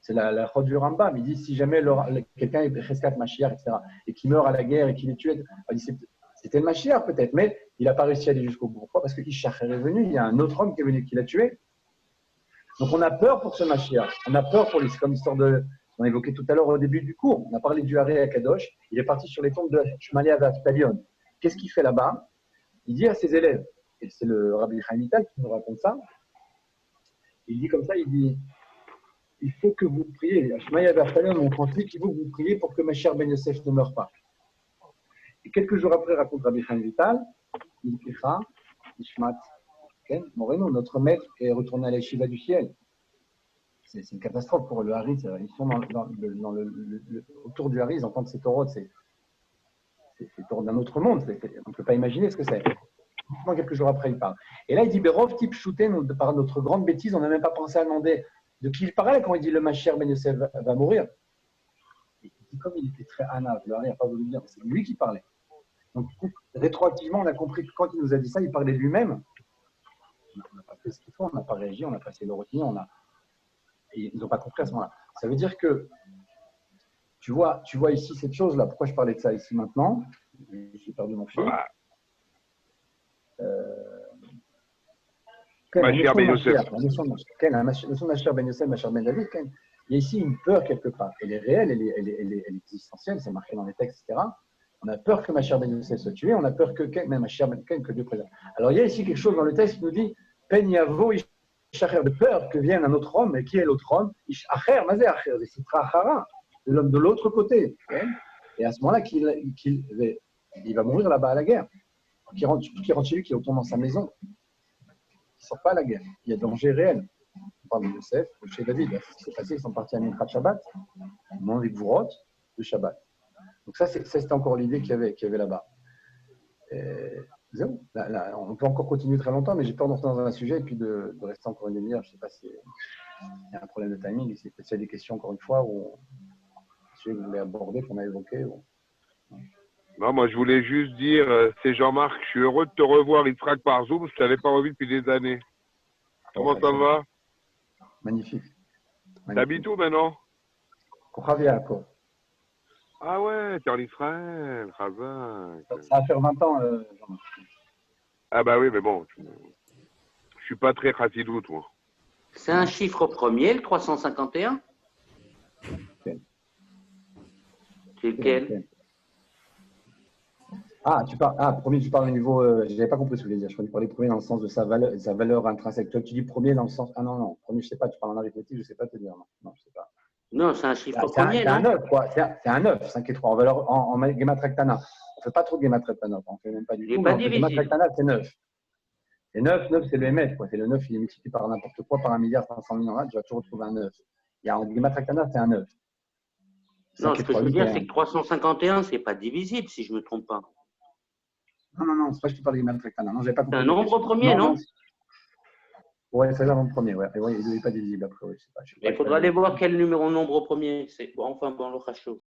C'est la chod du Rambam. Il dit si jamais quelqu'un est Cheskat Mashiach, etc., et qui meurt à la guerre et qu'il est tué, c'était le Mashiach peut-être, mais il n'a pas réussi à aller jusqu'au bout. Pourquoi? Parce que Ishacher est venu, il y a un autre homme qui est venu, qui l'a tué. Donc on a peur pour ce Mashiach. On a peur pour lui. C'est comme l'histoire on a évoqué tout à l'heure au début du cours. On a parlé du Haré à Kadosh. Il est parti sur les tombes de Shmalia Vaftalion. Qu'est-ce qu'il fait là-bas? Il dit à ses élèves, et c'est le Rabbi Chaim Vital qui nous raconte ça, il dit comme ça, il dit, il faut que vous priez. À Shmalia Vaftalion, on transmet qu'il faut que vous priez pour que ma chère Ben Yosef ne meure pas. Et quelques jours après, raconte Rabbi Chaim Vital, il dit, Ishmat, Moreno, notre maître est retourné à la Yeshiva du ciel. C'est une catastrophe pour le Hari. Ils sont autour du Hari, ils entendent ces taureaux. C'est le taureau d'un autre monde. On ne peut pas imaginer ce que c'est. Quelques jours après, il parle. Et là, il dit Berov type shooté, par notre grande bêtise, on n'a même pas pensé à demander de qui il parlait quand il dit le Mashiach Ben Yosef va mourir. Il dit comme il était très anave, le Hari n'a pas voulu dire. C'est lui qui parlait. Donc, rétroactivement, on a compris que quand il nous a dit ça, il parlait de lui-même. On n'a pas fait ce qu'il faut, on n'a pas réagi, on n'a pas essayé de retenir, et ils n'ont pas compris à ce moment-là. Ça veut dire que tu vois ici cette chose-là. Pourquoi je parlais de ça ici maintenant? J'ai perdu mon fil. Mashiach Ben Yosef. La notion de Mashiach Ben Yosef, Mashiach Ben David, il y a ici une peur quelque part. Elle est réelle, elle est existentielle, c'est marqué dans les textes, etc. On a peur que Mashiach Ben Yosef soit tué, on a peur que même Mashiach Ben Ken, que Dieu présente. Alors il y a ici quelque chose dans le texte qui nous dit Pen Yavo Ishacher, de peur que vienne un autre homme. Et qui est l'autre homme? Ishacher, Mazé Acher, c'est Sitra Achara, l'homme de l'autre côté. Et à ce moment-là, il va mourir là-bas à la guerre. Qui rentre chez lui, qui retourne dans sa maison. qui ne sortent pas à la guerre. Il y a danger réel. On parle de Yosef, chez David. Ce qui s'est passé, ils sont partis à Mikrat Shabbat, au moment des Gvurot, de Shabbat. Donc ça, c'était encore l'idée qu'il y avait là-bas. Là, on peut encore continuer très longtemps, mais j'ai peur d'entrer dans un sujet et puis de rester encore une demi-heure. Je ne sais pas s'il y a un problème de timing, s'il y a des questions encore une fois, ou un sujet que vous voulez aborder, qu'on a évoqué. Ou... Non, moi, je voulais juste dire, c'est Jean-Marc, je suis heureux de te revoir, Yitzhak, par Zoom. Je ne t'avais pas revu depuis des années. Comment ça va? Magnifique. T'habites où maintenant? Kochavia, quoi. Ah ouais, t'es en Israël, Razak. Ça va faire 20 ans, Jean-Marc. Ah bah oui, mais bon, je suis pas très chassidou, moi. C'est un chiffre premier, le 351? Okay. C'est lequel? Ah, premier, tu parles au niveau. Je n'avais pas compris ce que tu voulais dire. Je crois que tu parlais premier dans le sens de sa valeur intrinsèque. Toi, tu dis premier dans le sens. Ah non, premier, je ne sais pas, tu parles en arithmétique, je ne sais pas te dire. Non, je ne sais pas. Non, c'est un chiffre premier, c'est non? un 9, quoi. C'est un 9, 5 et 3 en valeur en Gematria Ktana. On ne fait pas trop de Gematria Ktana. On ne fait même pas du tout. Gematria Ktana, c'est 9. Et 9, c'est le Hémet, quoi. C'est le 9, il est multiplié par n'importe quoi, par 1,5 milliard, tu vas toujours retrouver un 9. Il y a en Gematria Ktana, c'est un 9. Non, ce que je veux dire, c'est que 351, ce n'est pas divisible, si je ne me trompe pas. Non, c'est pas que je te parle de Gematria Ktana. Non, j'avais pas compris. C'est un nombre premier, non? Oui, c'est un nombre premier, ouais. Et ouais, il n'est pas divisible après, oui. Il faudra aller voir quel nombre premier c'est. Bon, enfin, bon, le rachot.